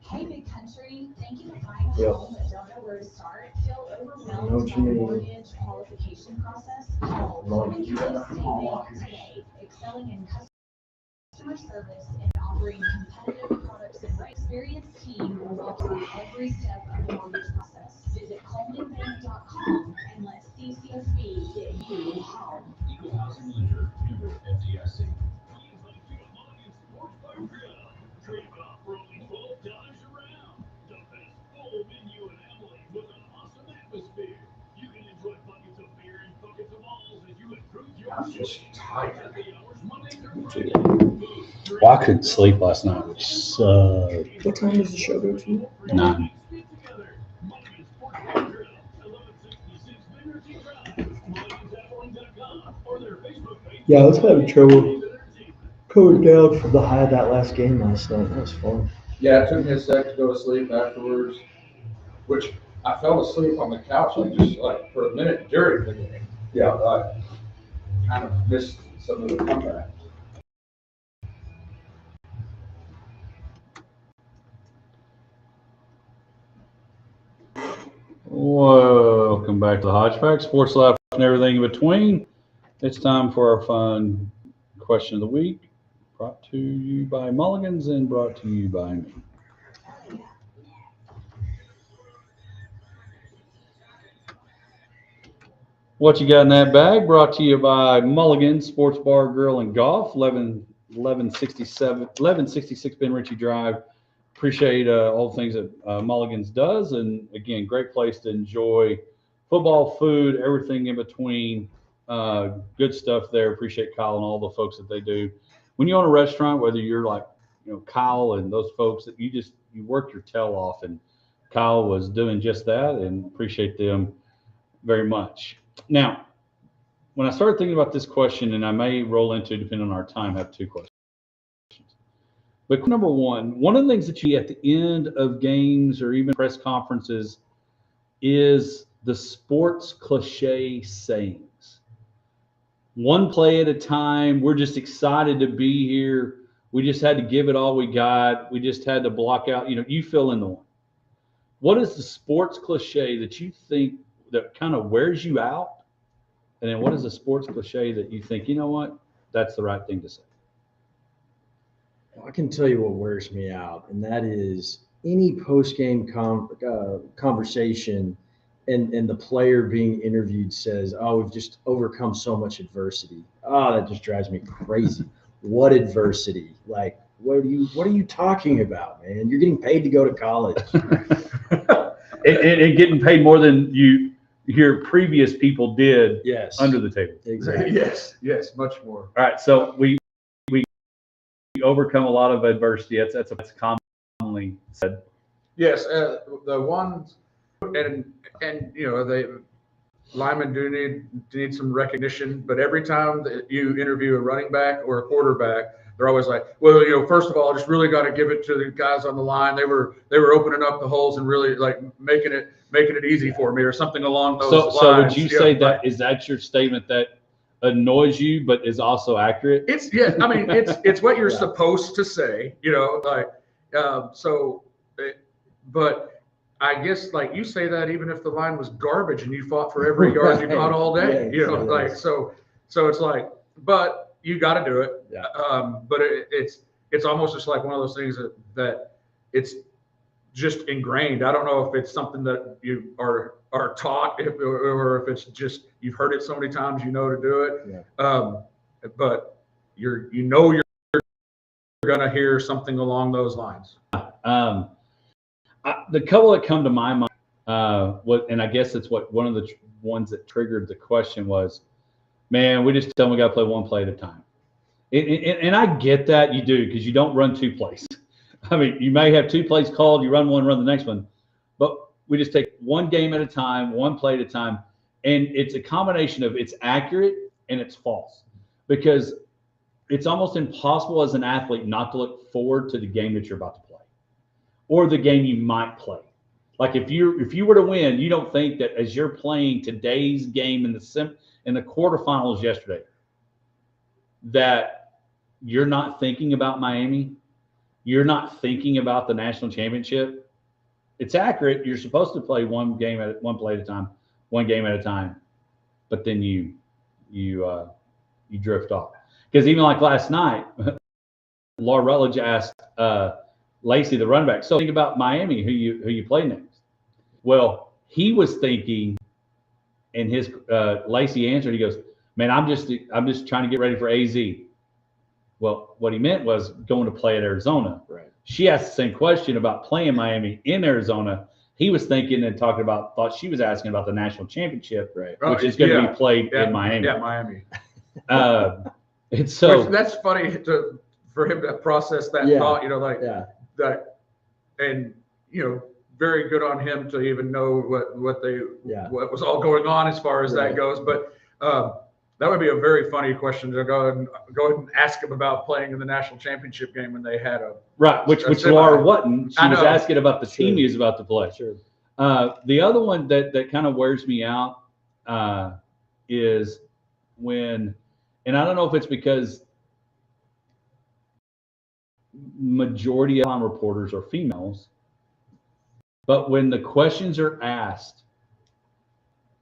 Hey, Big Country, thank you for buying a Yep. home but don't know where to start. Feel I know overwhelmed what by you the mean. mortgage qualification process? Love Make it. your mistake today, excelling in customer service and offering competitive products and rates. Experienced team will walk you through every step of the mortgage process. Visit colemanbank.com and let CCSB get you home. Equal housing lender, member FDIC. Trade off for only 12 times around. The best full menu in Emily with an awesome atmosphere. You can enjoy buckets of beer and buckets just tired. Well, I couldn't sleep last night. Which What time does the show go to? 9. Yeah, I was having trouble coming down from the high of that last game last night. That was fun. Yeah, it took me a sec to go to sleep afterwards, which I fell asleep on the couch like for a minute during the game. Yeah, I kind of missed some of the comeback. Welcome back to the Hodgepodge Sports Life and everything in between. It's time for our fun question of the week, brought to you by Mulligans and brought to you by me. What you got in that bag? Brought to you by Mulligan's Sports Bar, Grill, and Golf, 1166 Ben Ritchie Drive. Appreciate all the things that Mulligan's does. And again, great place to enjoy football, food, everything in between. Good stuff there. Appreciate Kyle and all the folks that they do. When you own a restaurant, whether you're like, Kyle and those folks that you work your tail off, and Kyle was doing just that, and appreciate them very much. Now, when I started thinking about this question, and I may roll into, depending on our time, have 2 questions. But number one of the things that you get at the end of games or even press conferences is the sports cliche sayings. One play at a time. We're just excited to be here. We just had to give it all we got. We just had to block out. You fill in the one. What is the sports cliche that you think that kind of wears you out? And then what is the sports cliche that you think, that's the right thing to say? I can tell you what wears me out, and that is any post-game conversation and the player being interviewed says, "Oh, we've just overcome so much adversity." Oh, that just drives me crazy. What adversity? Like, what are you talking about, man? You're getting paid to go to college. and getting paid more than your previous people did. Yes. Under the table. Exactly. Yes, much more. All right, so we overcome a lot of adversity. That's commonly said. Yes, the ones and they linemen do need some recognition, but every time that you interview a running back or a quarterback, they're always like, well, first of all, I just really got to give it to the guys on the line. They were opening up the holes and really like making it easy for me, or something along those lines. So would you say that is that your statement that annoys you but is also accurate? It's what you're supposed to say, but I guess like you say that even if the line was garbage and you fought for every yard you caught all day, so it's like, but you got to do it. Yeah. But it's almost just like one of those things that it's just ingrained. I don't know if it's something that you are taught, or if it's just you've heard it so many times to do it. Yeah. But you're gonna hear something along those lines. The couple that come to my mind, and I guess it's one of the ones that triggered the question was, man, we just tell them we got to play one play at a time. And I get that you do, because you don't run 2 plays. I mean, you may have 2 plays called, you run one, run the next one, but we just take one game at a time, one play at a time. And it's a combination of it's accurate and it's false, because it's almost impossible as an athlete not to look forward to the game that you're about to play, or the game you might play. Like if you were to win, you don't think that as you're playing today's game in the quarterfinals yesterday, that you're not thinking about Miami. You're not thinking about the national championship. It's accurate. You're supposed to play one play at a time, one game at a time, but then you drift off. Because even like last night, Laura Rutledge asked Lacey, the running back, so think about Miami, who you play next. Well, he was thinking, and his Lacey answered. He goes, "Man, I'm just trying to get ready for AZ." Well, what he meant was going to play at Arizona. Right. She asked the same question about playing Miami in Arizona. He was thinking and thought she was asking about the national championship, right, which is going to be played in Miami. Yeah, Miami. And so Which, that's funny for him to process that Yeah. thought, you know, like Yeah. that, and you know, very good on him to even know what what was all going on as far as Right. that goes. But that would be a very funny question to go ahead and ask him about playing in the national championship game when they had a right, which semi. Laura wasn't. She I was know. asking about the team Sure. he was about to play. Sure. The other one that kind of wears me out is when, and I don't know if it's because majority of time reporters are females, but when the questions are asked,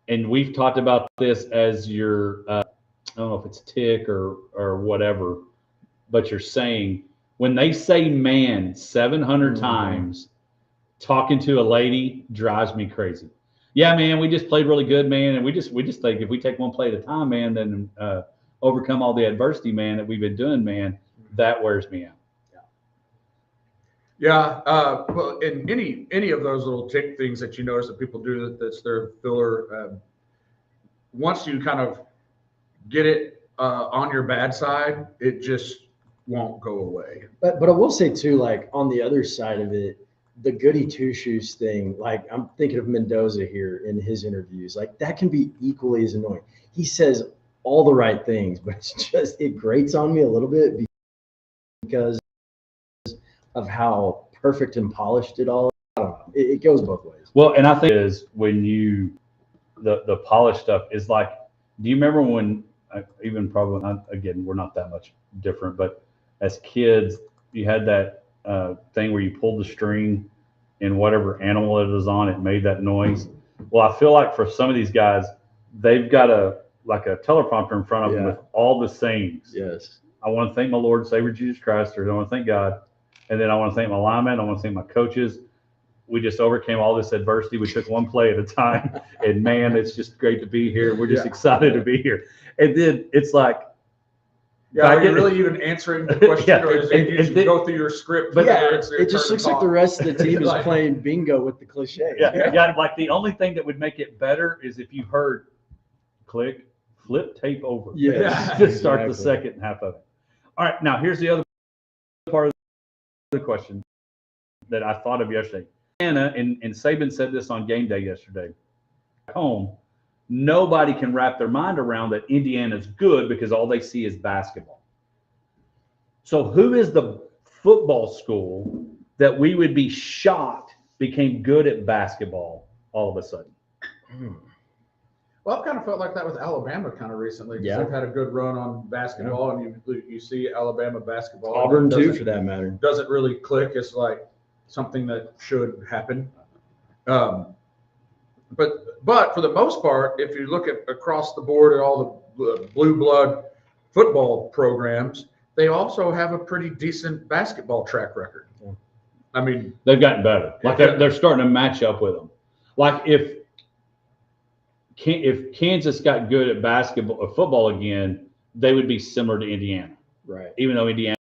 and we've talked about this as your, I don't know if it's tick or whatever, but you're saying when they say man 700 times, talking to a lady drives me crazy. Yeah, man, we just played really good, man, and we just think if we take one play at a time, man, then overcome all the adversity, man, that we've been doing, man, that wears me out. Yeah, well, in any of those little tick things that you notice that people do, that's their filler. Once you kind of get it on your bad side, it just won't go away. But I will say too, like on the other side of it, the goody two shoes thing, like I'm thinking of Mendoza here in his interviews, like that can be equally as annoying. He says all the right things, but it's just, it grates on me a little bit because of how perfect and polished it all is. I don't know. It goes both ways. Well, and I think is when you, the polished stuff is like, do you remember when, even probably not, again, we're not that much different, but as kids, you had that thing where you pulled the string and whatever animal it was on, it made that noise. Well, I feel like for some of these guys, they've got a teleprompter in front of them with all the sayings. Yes. I want to thank my Lord and Savior Jesus Christ, or I want to thank God. And then I want to thank my linemen. I want to thank my coaches. We just overcame all this adversity. We took one play at a time. And man, it's just great to be here. We're just excited to be here. And then it's like, are you really even answering the question, or is it you just go through your script? But it just looks like the rest of the team is playing bingo with the cliche. Yeah, like the only thing that would make it better is if you heard click, flip tape over. Yes, To start the second half of it. All right, now here's the other part of the question that I thought of yesterday. Anna, and Saban said this on game day yesterday. Home, nobody can wrap their mind around that Indiana's good because all they see is basketball. So who is the football school that we would be shocked became good at basketball all of a sudden? Well, I've kind of felt like that with Alabama kind of recently. Yeah. They've had a good run on basketball, and you see Alabama basketball. Auburn too, for that matter. Doesn't really click. It's like something that should happen. But for the most part, if you look at across the board at all the blue blood football programs, they also have a pretty decent basketball track record. Yeah. I mean, they've gotten better. Like they're starting to match up with them. Like if Kansas got good at basketball or football again, they would be similar to Indiana. Right. Even though Indiana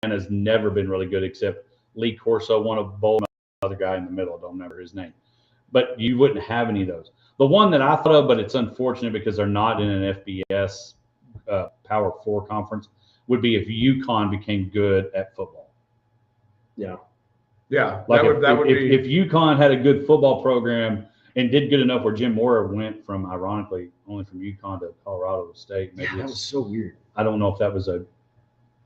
has never been really good, except Lee Corso won a bowl, another guy in the middle, I don't remember his name. But you wouldn't have any of those. The one that I thought of, but it's unfortunate because they're not in an FBS Power 4 conference, would be if UConn became good at football. Yeah. Yeah. Like that would be. If UConn had a good football program and did good enough where Jim Mora went from, ironically, only from UConn to Colorado State. Maybe that was so weird. I don't know if that was I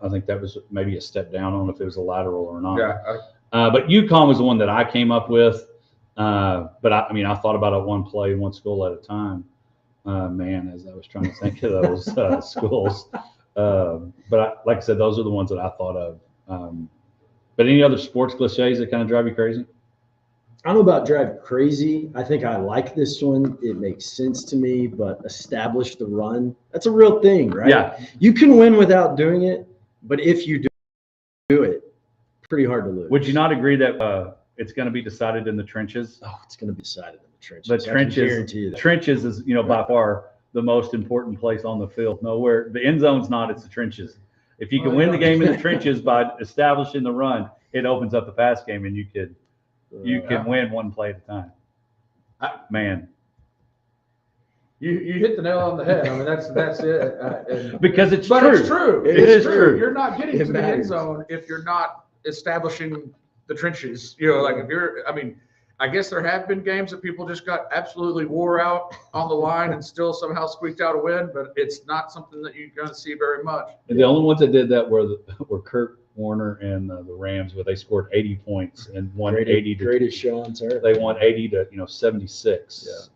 think that was maybe a step down. I don't know if it was a lateral or not. Yeah. But UConn was the one that I came up with. But I mean, I thought about it one play, one school at a time. Man, as I was trying to think of those schools. But like I said, those are the ones that I thought of. But any other sports cliches that kind of drive you crazy? I don't know about drive crazy. I think I like this one. It makes sense to me, but establish the run. That's a real thing, right? Yeah. You can win without doing it, but if you do it, pretty hard to lose. Would you not agree that it's going to be decided in the trenches? Oh, it's going to be decided in the trenches. The trenches, I can guarantee you that. trenches is, by far the most important place on the field. Nowhere, the end zone's not, it's the trenches. If you can win the game in the trenches by establishing the run, it opens up the pass game, and you can win one play at a time. Man. You hit the nail on the head. I mean, that's it. Because it's But true. it's true. It is true. You're not getting It to the end matters. zone if you're not establishing the trenches. Like if you're, I mean, I guess there have been games that people just got absolutely wore out on the line and still somehow squeaked out a win, but it's not something that you're going to see very much. And the only ones that did that were Kurt Warner and the Rams, where they scored 80 points and won 80 to greatest show on turf. they won 80 to 76.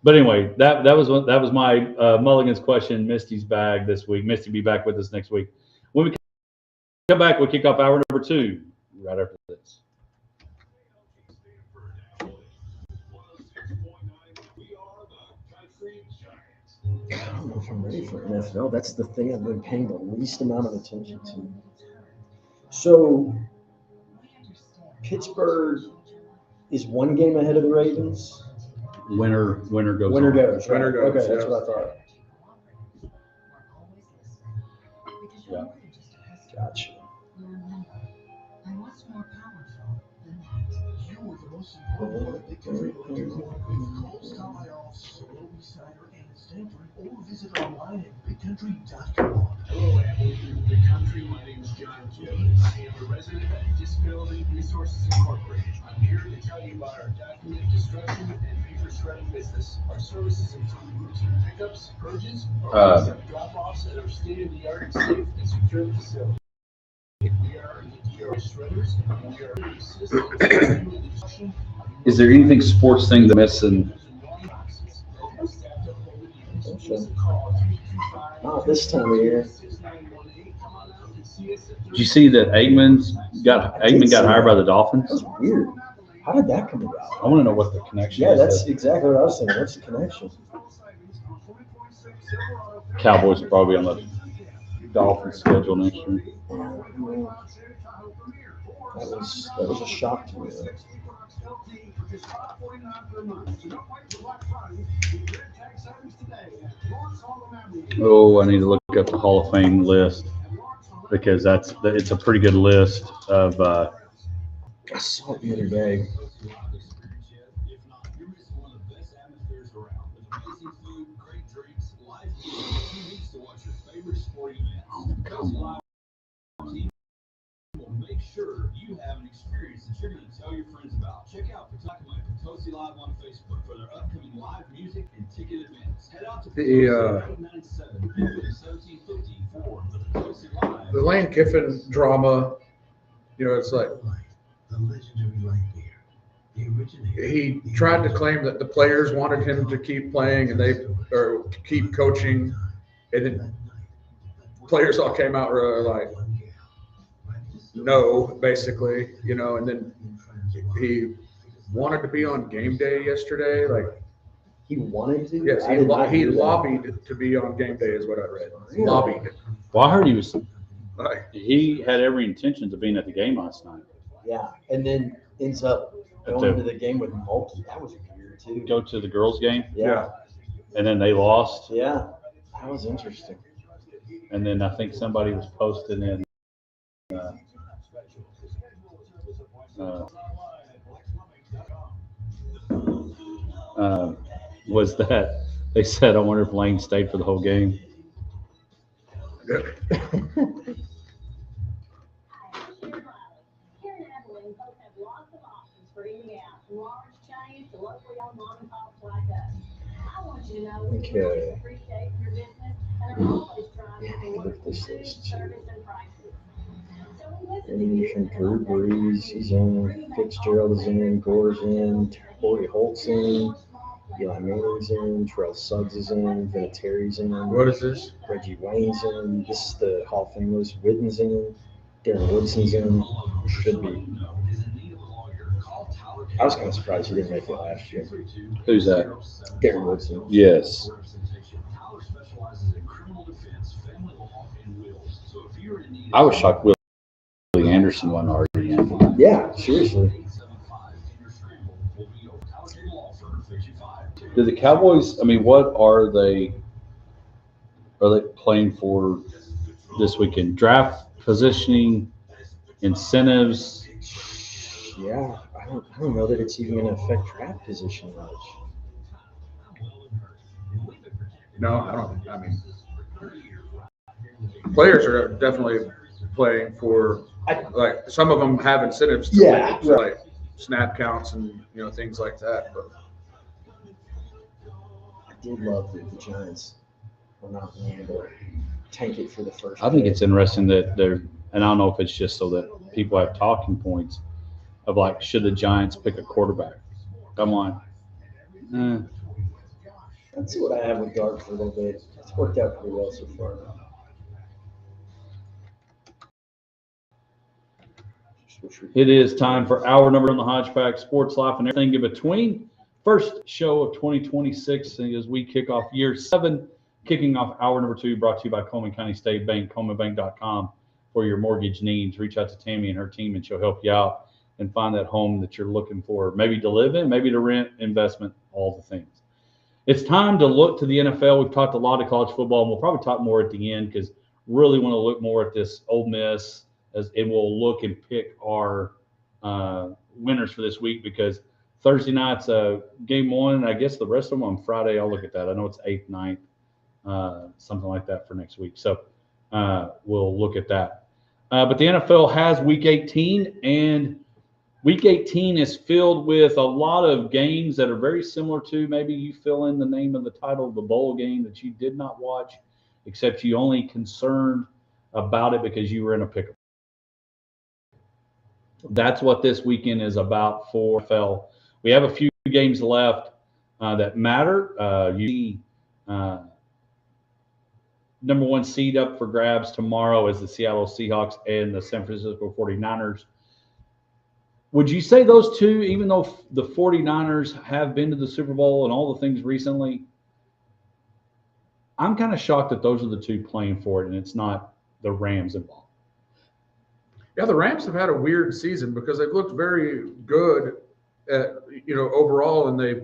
But anyway, that was my Mulligan's question. Misty's bag this week. Misty be back with us next week. When we come back, we'll kick off hour number 2 right after this. I don't know if I'm ready for NFL. That's the thing I've been paying the least amount of attention to. So, Pittsburgh is 1 game ahead of the Ravens. Winner goes. Winner on. goes. Right? Winner goes, Okay, that's yeah. what I thought. Yeah. Gotcha. And what's more powerful than that? You were the most important victory Stop by our Solo Cider and Stanford or visit online at bigcountry.com. Hello, Apple. Big Country. My name is John Kim. I am a resident at Disability Resources Incorporated. I'm here to tell you about our document destruction and paper shredding business. Our services include routine pickups, purges, drop-offs at our state-of-the-art, safe, and secure facility. We are EDR shredders, and we are assistants. Is there anything sports thing that's missing? Not this time of year. Did you see that Eggman got hired by the Dolphins? That's weird. How did that come about? I want to know what the connection Yeah, is. that's exactly what I was thinking. What's the connection? Cowboys are probably on the Dolphins schedule next year. That was a shock to me. Oh, I need to look up the Hall of Fame list because it's a pretty good list of. I saw it the other day. Make sure you have an experience that you're going to tell your friends about. Check out Potosi Live on Facebook for their upcoming live music and ticket events. Head out to The 897 1750 for the Potosi Live. The Lane Kiffin drama, it's like The legendary Lane beer. The originator. he tried to claim that the players wanted him to keep playing or keep coaching, and then players all came out like no, basically, and then he wanted to be on game day yesterday. Like, He wanted to? yes, I did not he hear that. lobbied to be on game day is what I read. Really? Lobbied. Well, I heard Like, he had every intention of being at the game last night. Yeah, and then ends up going into the game with Mulkey. That was weird too. Go to the girls' game, Yeah, and then they lost. yeah, that was interesting. And then I think somebody was posting in. Was that they said, I wonder if Lane stayed for the whole game. Here in Abilene, folks have lots of options for eating out, from large chains to locally owned mom and pops like us. I want you to know we really Okay. appreciate your business and are always trying to Yeah, work look at this food, list. service, and prices. So we listen to Animation, you. Drew Brees is in, Fitzgerald is in, Gore's in, Corey Holt's in, Eli Manning's in, Terrell Suggs is in, Vinatieri's in, what is this? Reggie Wayne's in. This is the Hall of Fame list. Witten's in, Darren Woodson's in. Should be. I was kind of surprised he didn't make it last year. Who's that? Darren Woodson. Yes. I was shocked Willie Anderson wasn't already in. Yeah, seriously. Do the Cowboys, what are they playing for this weekend? Draft positioning, incentives? Yeah, I don't know that it's even going to affect draft position much. No, I don't. I mean, players are definitely playing for, like, some of them have incentives to Yeah, win, like snap counts and things like that. But I did love that the Giants were not willing to tank it for the first. I think pick. it's interesting that they're, and I don't know if it's just so that people have talking points of like, should the Giants pick a quarterback? I'm like, That's what I have with Dart for a little bit. It's worked out pretty well so far. It is time for hour number on the Hodgepack Sports Life and everything in between. First show of 2026 as we kick off year 7, kicking off hour number 2, brought to you by Coleman County State Bank, ColemanBank.com for your mortgage needs. Reach out to Tammy and her team, and she'll help you out and find that home that you're looking for, maybe to live in, maybe to rent, investment, all the things. It's time to look to the NFL. We've talked a lot of college football, and we'll probably talk more at the end because really want to look more at this Ole Miss, and we'll look and pick our winners for this week because Thursday night's game 1, and I guess the rest of them on Friday. I'll look at that. I know it's 8th, 9th, something like that for next week. So we'll look at that. But the NFL has Week 18, and Week 18 is filled with a lot of games that are very similar to, maybe you fill in the name of the title of the bowl game that you did not watch, except you only concerned about it because you were in a pickle. That's what this weekend is about for NFL. We have a few games left that matter. You see number 1 seed up for grabs tomorrow is the Seattle Seahawks and the San Francisco 49ers. Would you say those two, even though the 49ers have been to the Super Bowl and all the things recently, I'm kind of shocked that those are the two playing for it and it's not the Rams involved. yeah, the Rams have had a weird season because they've looked very good overall, and they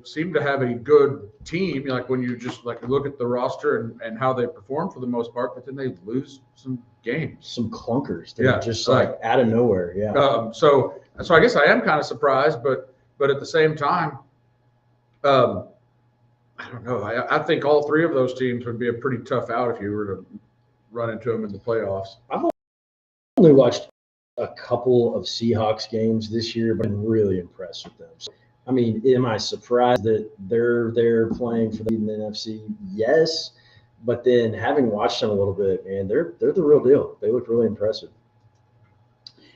seem to have a good team. Like when you just look at the roster and how they perform for the most part, but then they lose some games, some clunkers. They're just out of nowhere. Yeah. So I guess I am kind of surprised, but at the same time, I don't know. I think all 3 of those teams would be a pretty tough out if you were to run into them in the playoffs. I've only watched a couple of Seahawks games this year, but I'm really impressed with them. So, I mean, am I surprised that they're playing for the NFC? Yes, but then having watched them a little bit, man, they're the real deal. They look really impressive.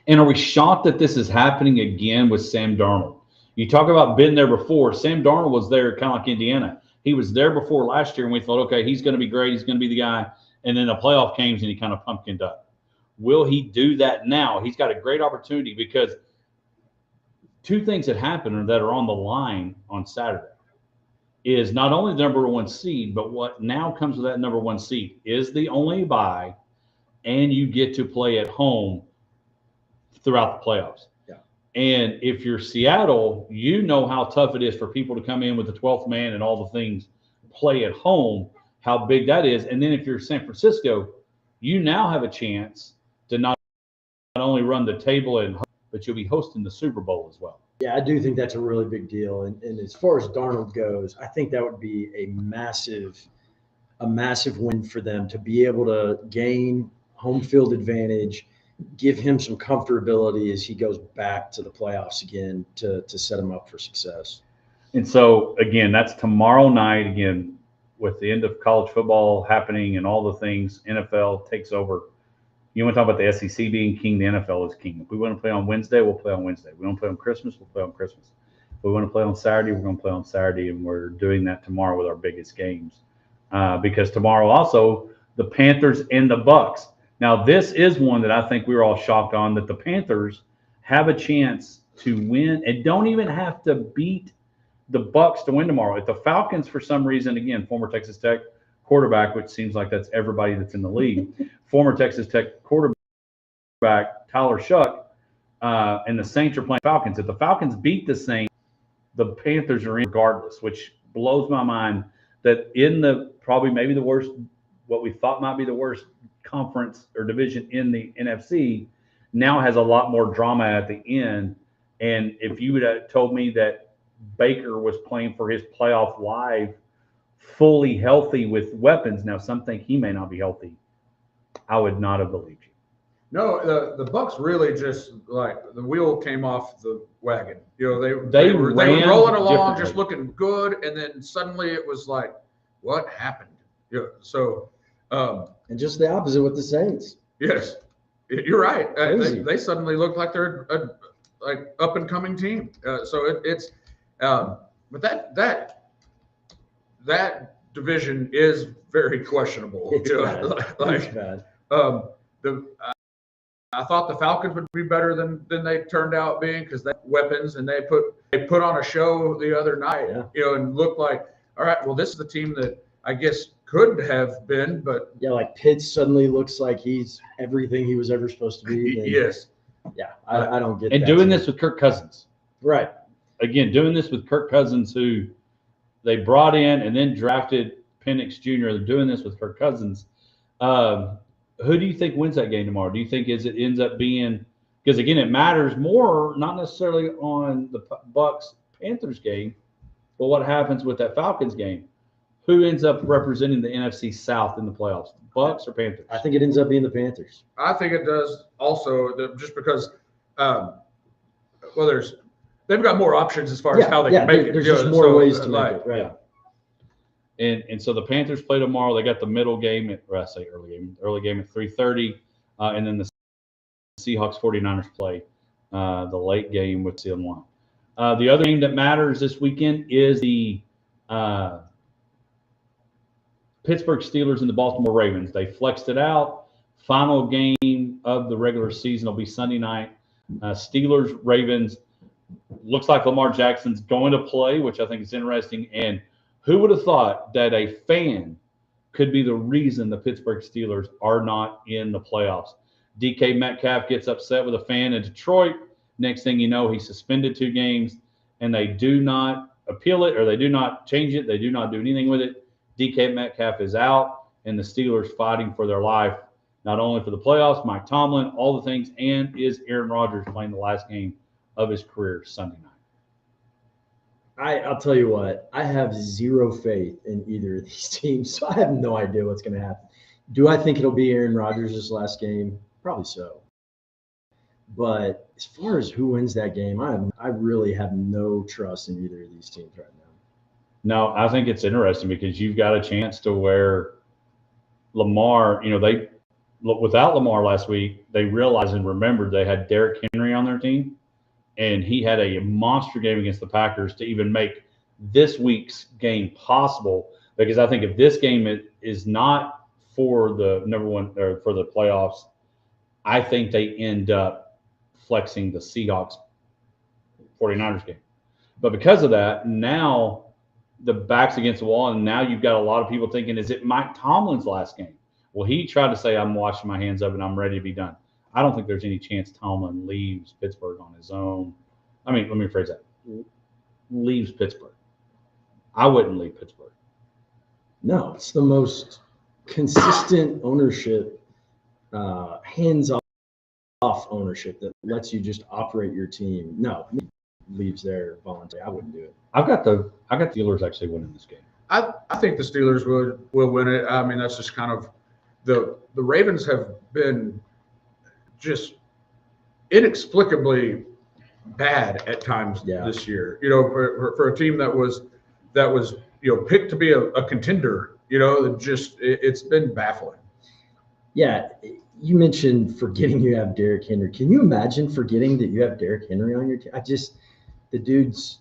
And are we shocked that this is happening again with Sam Darnold? You talk about been there before. Sam Darnold was there kind of like Indiana. He was there before last year, and we thought, okay, he's going to be great. He's going to be the guy. And then the playoff came, and he kind of pumpkined up. Will he do that now? He's got a great opportunity because 2 things that happen that are on the line on Saturday is not only the number 1 seed, but what now comes with that number 1 seed is the only bye, and you get to play at home throughout the playoffs. Yeah. And if you're Seattle, you know how tough it is for people to come in with the 12th man and all the things, play at home, how big that is. And then if you're San Francisco, you now have a chance to not only run the table, but you'll be hosting the Super Bowl as well. Yeah, I do think that's a really big deal. And as far as Darnold goes, I think that would be a massive win for them to be able to gain home field advantage, give him some comfortability as he goes back to the playoffs again to set him up for success. And so, again, that's tomorrow night, again, with the end of college football happening and all the things, NFL takes over. You want to talk about the SEC being king, the NFL is king. If we want to play on Wednesday, we'll play on Wednesday. If we want to play on Christmas, we'll play on Christmas. If we want to play on Saturday, we're going to play on Saturday, and we're doing that tomorrow with our biggest games. Because tomorrow also, the Panthers and the Bucks. Now, this is one that I think we were all shocked on, that the Panthers have a chance to win and don't even have to beat the Bucks to win tomorrow. If the Falcons, for some reason, again, former Texas Tech quarterback, which seems like that's everybody that's in the league, former Texas Tech quarterback Tyler Shuck, and the Saints are playing Falcons. If the Falcons beat the Saints, the Panthers are in regardless, which blows my mind that in the probably maybe the worst, what we thought might be the worst conference or division in the NFC, now has a lot more drama at the end. And if you would have told me that Baker was playing for his playoff life fully healthy with weapons. Now, some think he may not be healthy. I would not have believed you. No, the Bucks really just like the wheel came off the wagon. You know, They were ran rolling along, differently. just looking good, and then suddenly it was like, what happened? You know, so, And just the opposite with the Saints. yes, you're right. Crazy. They suddenly look like they're a like up and coming team. So it's, but that division is very questionable. It's you know, bad. like It's bad. the I thought the Falcons would be better than they turned out being because they have weapons and they put on a show the other night, Yeah. you know, and looked like, all right, well, this is the team that I guess could have been, but Yeah, like Pitts suddenly looks like he's everything he was ever supposed to be. Then, yes, Yeah, I don't get And that. doing too. this with Kirk Cousins. Right. Again, doing this with Kirk Cousins, who they brought in and then drafted Penix Jr. They're doing this with Kirk Cousins. Who do you think wins that game tomorrow? Do you think it ends up being, because again, it matters more, not necessarily on the Bucks Panthers game, but what happens with that Falcons game? Who ends up representing the NFC South in the playoffs? Bucks or Panthers? I think it ends up being the Panthers. I think it does also just because, they've got more options as far as how they can make it. There's you just know, more so, ways to like, make it. Right. Yeah. And so the Panthers play tomorrow. They got the middle game at, or I say early game at 3:30, and then the Seahawks 49ers play the late game with CN1. The other game that matters this weekend is the Pittsburgh Steelers and the Baltimore Ravens. They flexed it out. Final game of the regular season will be Sunday night. Steelers Ravens. Looks like Lamar Jackson's going to play, which I think is interesting. And who would have thought that a fan could be the reason the Pittsburgh Steelers are not in the playoffs? DK Metcalf gets upset with a fan in Detroit. Next thing you know, he's suspended 2 games, and they do not appeal it or they do not change it. They do not do anything with it. DK Metcalf is out, and the Steelers fighting for their life, not only for the playoffs, Mike Tomlin, all the things, and is Aaron Rodgers playing the last game of his career Sunday night? I'll tell you what, I have zero faith in either of these teams, so I have no idea what's going to happen. Do I think it'll be Aaron Rodgers' last game? Probably so. But as far as who wins that game, I really have no trust in either of these teams right now. No, I think it's interesting because you've got a chance to where Lamar, they without Lamar last week, they realized and remembered they had Derrick Henry on their team, and he had a monster game against the Packers to even make this week's game possible. Because I think if this game is not for the number one or for the playoffs, I think they end up flexing the Seahawks 49ers game. But because of that, now the back's against the wall, and now you've got a lot of people thinking, is it Mike Tomlin's last game? Well, he tried to say, I'm washing my hands of it, I'm ready to be done. I don't think there's any chance Tomlin leaves Pittsburgh on his own. I mean, let me rephrase that. Leaves Pittsburgh. I wouldn't leave Pittsburgh. No, it's the most consistent ownership, hands-off ownership that lets you just operate your team. No, leaves there voluntarily. I wouldn't do it. I got the Steelers actually winning this game. I think the Steelers will win it. I mean, that's just kind of the Ravens have been just inexplicably bad at times this year. For a team that was picked to be a contender. It's been baffling. Yeah, you mentioned forgetting you have Derrick Henry. Can you imagine forgetting that you have Derrick Henry on your team? The dude's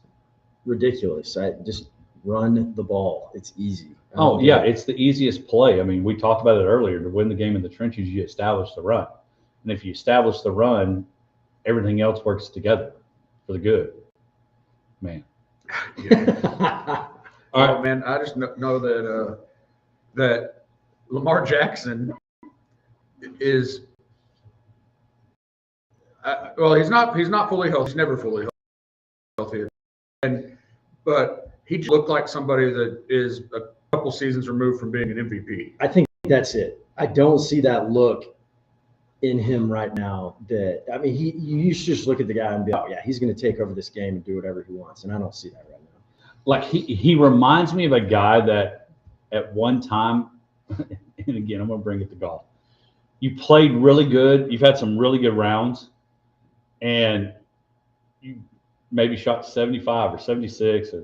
ridiculous. I just run the ball. It's easy. Oh, yeah, it's the easiest play. I mean, we talked about it earlier. To win the game in the trenches, you establish the run. And if you establish the run, everything else works together for the good. Man. All right, man. I just know that that Lamar Jackson is he's not fully healthy. He's never fully healthy, but he just looked like somebody that is a couple seasons removed from being an MVP. I think that's it. I don't see that look in him right now. You should just look at the guy and be like, oh yeah, he's going to take over this game and do whatever he wants. And I don't see that right now. Like he reminds me of a guy that at one time, and again, I'm going to bring it to golf. You played really good. You've had some really good rounds, and you maybe shot 75 or 76 or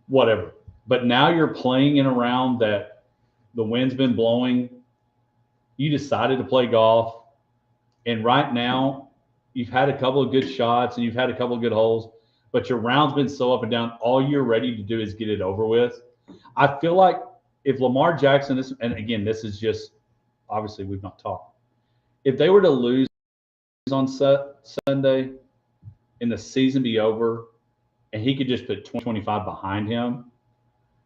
whatever. But now you're playing in a round that the wind's been blowing. You decided to play golf, and right now you've had a couple of good shots and you've had a couple of good holes, but your round's been so up and down. All you're ready to do is get it over with. I feel like if Lamar Jackson is, and again, this is just obviously we've not talked. If they were to lose on Sunday and the season be over, and he could just put 25 behind him,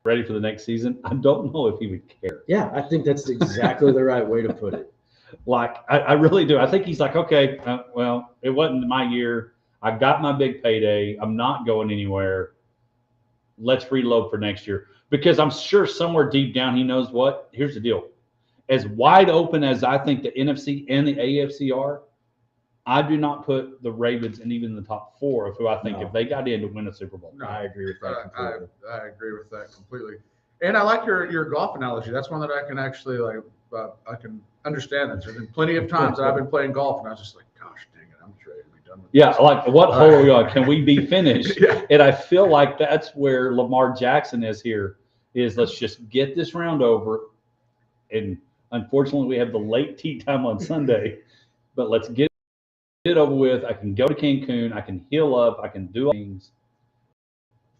ready for the next season, I don't know if he would care. Yeah, I think that's exactly the right way to put it. Like, I really do. I think he's like, okay, well, it wasn't my year. I got my big payday. I'm not going anywhere. Let's reload for next year. Because I'm sure somewhere deep down he knows what. Here's the deal. As wide open as I think the NFC and the AFC are, I do not put the Ravens in even the top 4 of who I think if they got in to win a Super Bowl. No, I agree with that completely. I agree with that completely. And I like your golf analogy. That's one that I can actually I can understand that. There's been plenty of times that I've been playing golf and I was just like, gosh, dang it, I'm just ready to be done with Yeah, this. like what hole are we on? Can we be finished? Yeah. And I feel like that's where Lamar Jackson is here, is let's just get this round over. And unfortunately, we have the late tee time on Sunday, but let's get it over with. I can go to Cancun. I can heal up. I can do things.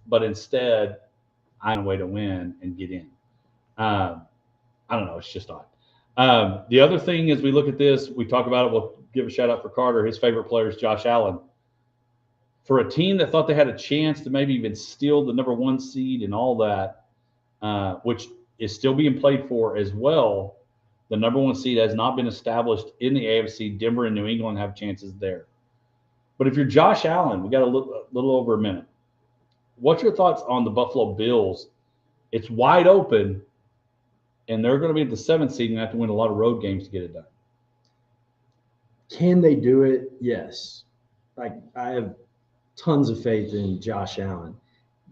But instead, I find a way to win and get in. I don't know. It's just odd. The other thing is we look at this, we talk about it. We'll give a shout out for Carter. His favorite player is Josh Allen. For a team that thought they had a chance to maybe even steal the number 1 seed and all that, which is still being played for as well, the number 1 seed has not been established in the AFC. Denver and New England have chances there. But if you're Josh Allen, we got a little over a minute. What's your thoughts on the Buffalo Bills? It's wide open, and they're going to be at the 7th seed and have to win a lot of road games to get it done. Can they do it? Yes. Like, I have tons of faith in Josh Allen,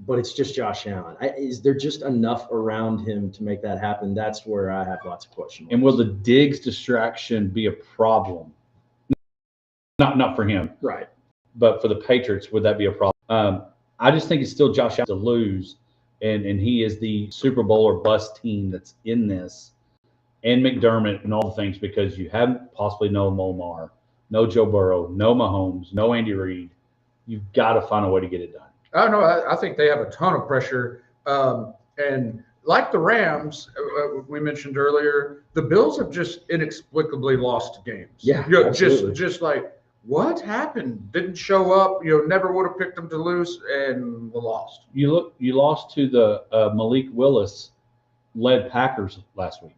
but it's just Josh Allen. Is there just enough around him to make that happen? That's where I have lots of questions. And will the Diggs distraction be a problem? Not for him, right? But for the Patriots, would that be a problem? I just think it's still Josh Allen to lose, and he is the Super Bowl or bust team that's in this, and McDermott and all the things, because you have possibly no Lamar, no Joe Burrow, no Mahomes, no Andy Reid. You've got to find a way to get it done. I know. I think they have a ton of pressure. And like the Rams, we mentioned earlier, the Bills have just inexplicably lost games. Yeah, just like, what happened? Didn't show up. Never would have picked them to lose, and we lost. You lost to the Malik Willis led Packers last week.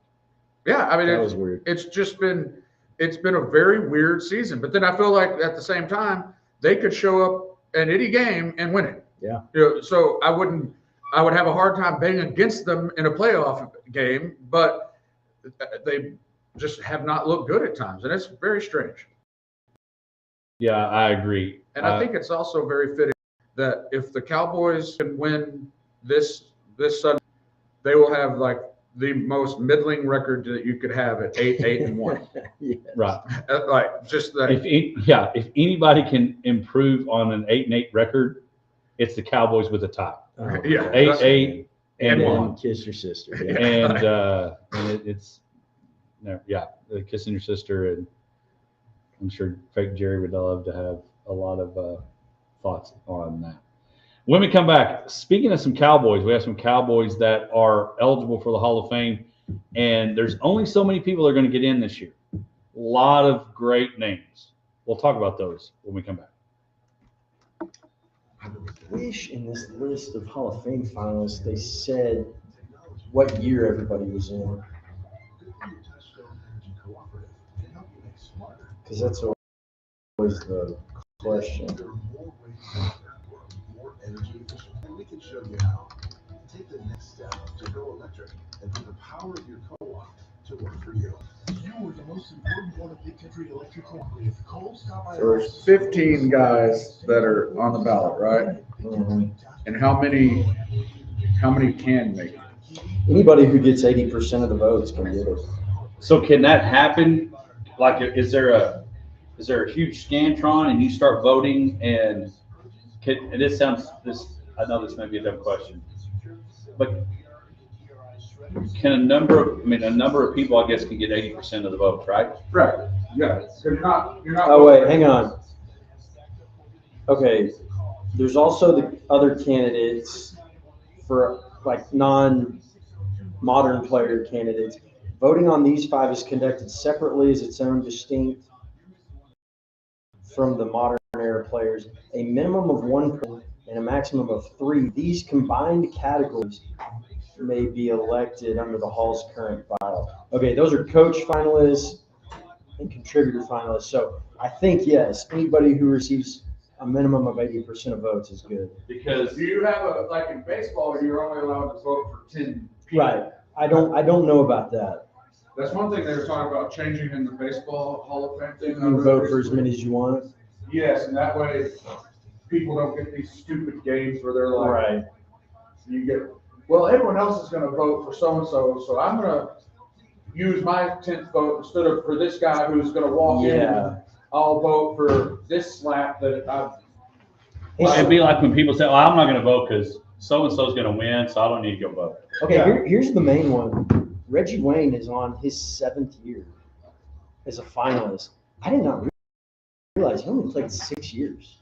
Yeah, I mean, that was weird. It's been a very weird season. But then I feel like at the same time, they could show up in any game and win it. Yeah. So I would have a hard time betting against them in a playoff game, but they just have not looked good at times, and it's very strange. Yeah, I agree. And I think it's also very fitting that if the Cowboys can win this Sunday, they will have like the most middling record that you could have at 8-1. Yes. Right. Like just that. If anybody can improve on an 8-8 record, it's the Cowboys with a tie. Yeah. 8-8 and 1. Kiss your sister. Yeah. And it's kissing your sister, and I'm sure fake Jerry would love to have a lot of thoughts on that. When we come back, speaking of some Cowboys, we have some Cowboys that are eligible for the Hall of Fame, and there's only so many people that are going to get in this year. A lot of great names. We'll talk about those when we come back. I wish in this list of Hall of Fame finalists they said what year everybody was in, because that's always the question. We can show you how. Take the next step to go electric and put the power of your co-op to work for you. You are the most important part of Big Country Electric Cooperative. There's 15 guys that are on the ballot, right? Mm-hmm. And how many can make it? Anybody who gets 80% of the votes can get it. So can that happen? Like, is there a huge scantron and you start voting and I know this may be a dumb question, but can a number of people, I guess, can get 80% of the votes, right? Right. Yeah. You're not. Oh, wait, hang on. Okay. There's also the other candidates for like non-modern player candidates. Voting on these 5 is conducted separately as its own distinct from the modern era players. A minimum of 1 person and a maximum of 3. These combined categories may be elected under the Hall's current bylaw. Okay, those are coach finalists and contributor finalists. So I think, yes, anybody who receives a minimum of 80% of votes is good. Because Do you have like in baseball, you're only allowed to vote for 10 people? Right. I don't know about that. That's one thing they were talking about changing in the baseball Hall of Fame thing. You can vote for as many as you want. Yes, and that way people don't get these stupid games where they're like, Right. you get, well, everyone else is going to vote for so-and-so, so I'm going to use my 10th vote instead of for this guy who's going to walk in and I'll vote for this slap that I've. it'd be like when people say, "Oh, I'm not going to vote because so and so is going to win, so I don't need to go vote." Okay, here's the main one. Reggie Wayne is on his 7th year as a finalist. I did not realize he only played 6 years.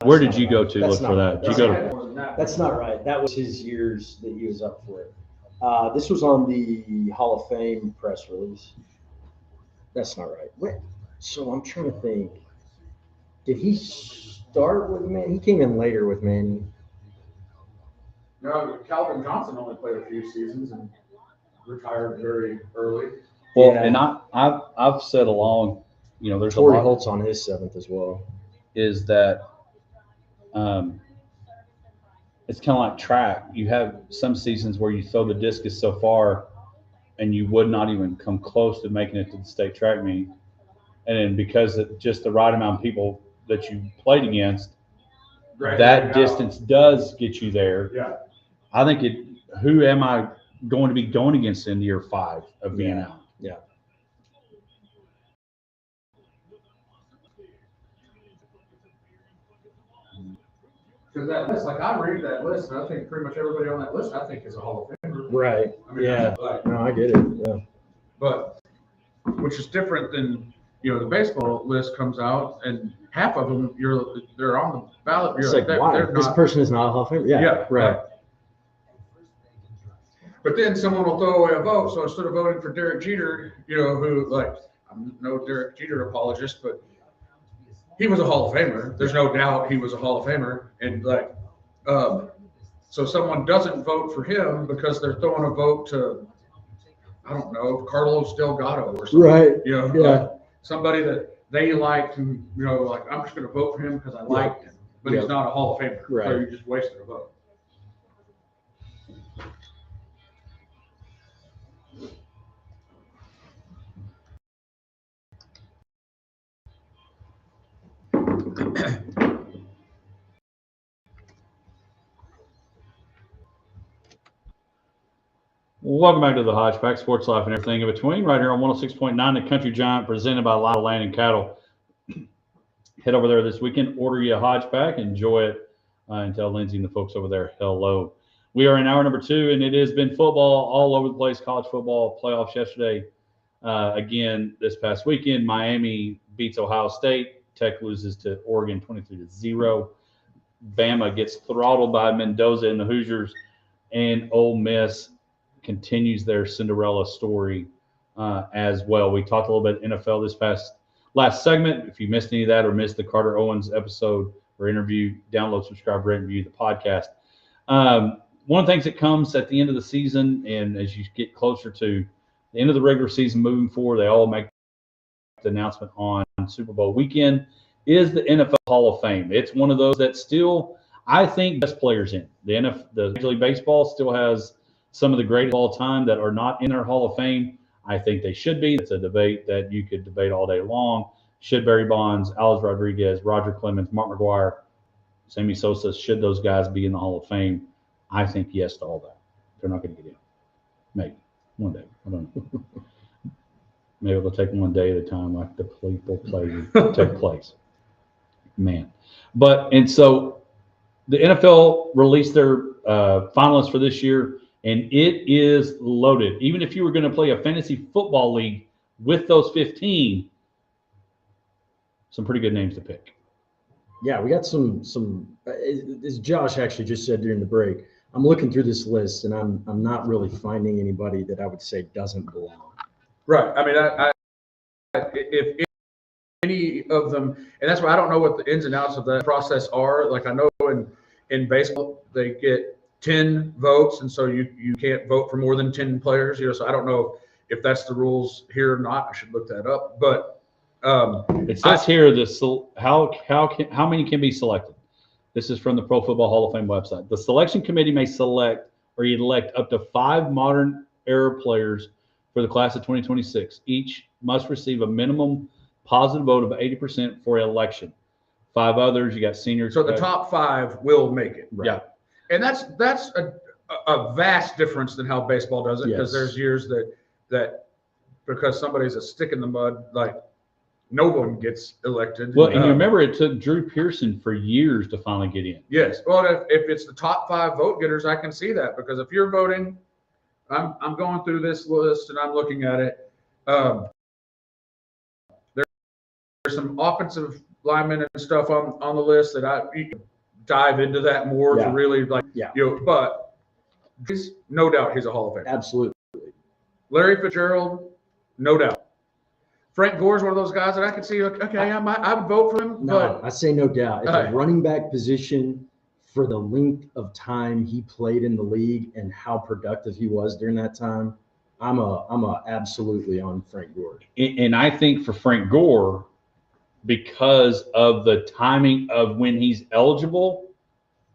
Where did you go to look for that? Did you go to? That's not right. That was his years that he was up for it. This was on the Hall of Fame press release. That's not right. Wait, so I'm trying to think. Did he start with Manny? He came in later with Manny. No, Calvin Johnson only played a few seasons and retired very early. Well, and I've said along, there's Torrey a lot Holt's on his 7th as well. is that it's kind of like track. You have some seasons where you throw the discus so far and you would not even come close to making it to the state track meet. And then because of just the right amount of people that you played against, that distance does get you there. Yeah. I think who am I going to be going against in year 5 of being out? Yeah. Because that list, like I read that list, and I think pretty much everybody on that list, I think is a Hall of Famer. Right. I mean, Yeah. like, No, I get it. Yeah. but which is different than the baseball list comes out and half of them they're on the ballot. It's You're like, why? This person is not a Hall of Famer. Yeah. Yeah, Right. But then someone will throw away a vote. So instead of voting for Derek Jeter, who I'm no Derek Jeter apologist, but he was a Hall of Famer. There's no doubt he was a Hall of Famer. And so someone doesn't vote for him because they're throwing a vote to, I don't know, Carlos Delgado or something. Right. Yeah. Somebody that they liked and, I'm just going to vote for him because I liked him, but he's not a Hall of Famer. Right. So you just wasted a vote. Welcome back to the Hodgeback, Sports Life and everything in between, right here on 106.9, The Country Giant, presented by Lyle Land and Cattle. Head over there this weekend, order you a Hodgeback, enjoy it, and tell Lindsay and the folks over there hello. We are in hour number 2, and it has been football all over the place, college football playoffs yesterday. Again, this past weekend, Miami beats Ohio State. Tech loses to Oregon 23-0. Bama gets throttled by Mendoza and the Hoosiers, and Ole Miss continues their Cinderella story as well. We talked a little bit NFL this last segment. If you missed any of that or missed the Carter Owens episode or interview, download, subscribe, rate, and review the podcast. One of the things that comes at the end of the season, and as you get closer to the end of the regular season moving forward, they all make the announcement on Super Bowl weekend, is the NFL Hall of Fame. It's one of those that still, I think, best players in. The Major League Baseball still has some of the greatest of all time that are not in their Hall of Fame. I think they should be. It's a debate that you could debate all day long. Should Barry Bonds, Alex Rodriguez, Roger Clemens, Mark McGwire, Sammy Sosa, should those guys be in the Hall of Fame? I think yes to all that. They're not going to get in. Maybe one day. I don't know. Maybe they'll take one day at a time, like the people play take place. Man, and so the NFL released their finalists for this year, and it is loaded. Even if you were going to play a fantasy football league with those 15, some pretty good names to pick. Yeah, we got some. As Josh actually just said during the break, I'm looking through this list, and I'm not really finding anybody that I would say doesn't belong. Right. I mean, if any of them, and that's why I don't know what the ins and outs of that process are. Like I know in baseball they get 10 votes, and so you can't vote for more than 10 players. So I don't know if that's the rules here or not. I should look that up. But it says here how many can be selected. This is from the Pro Football Hall of Fame website. The selection committee may select or elect up to 5 modern era players for the class of 2026. Each must receive a minimum positive vote of 80% for election. 5 others, you got seniors. So the top 5 will make it. Right. Yeah. And that's a vast difference than how baseball does it, because there's years that because somebody's a stick in the mud, like no one gets elected. Well, and you remember it took Drew Pearson for years to finally get in. Yes. Well, if it's the top 5 vote getters, I can see that, because if you're voting, I'm going through this list and I'm looking at it. There's some offensive linemen and stuff on the list that you can dive into that more to really but no doubt he's a Hall of Famer. Absolutely. Larry Fitzgerald, no doubt. Frank Gore's one of those guys that I could see. Okay, I would vote for him. No, I say no doubt. If a running back position, for the length of time he played in the league and how productive he was during that time, I'm absolutely on Frank Gore. And I think for Frank Gore, because of the timing of when he's eligible,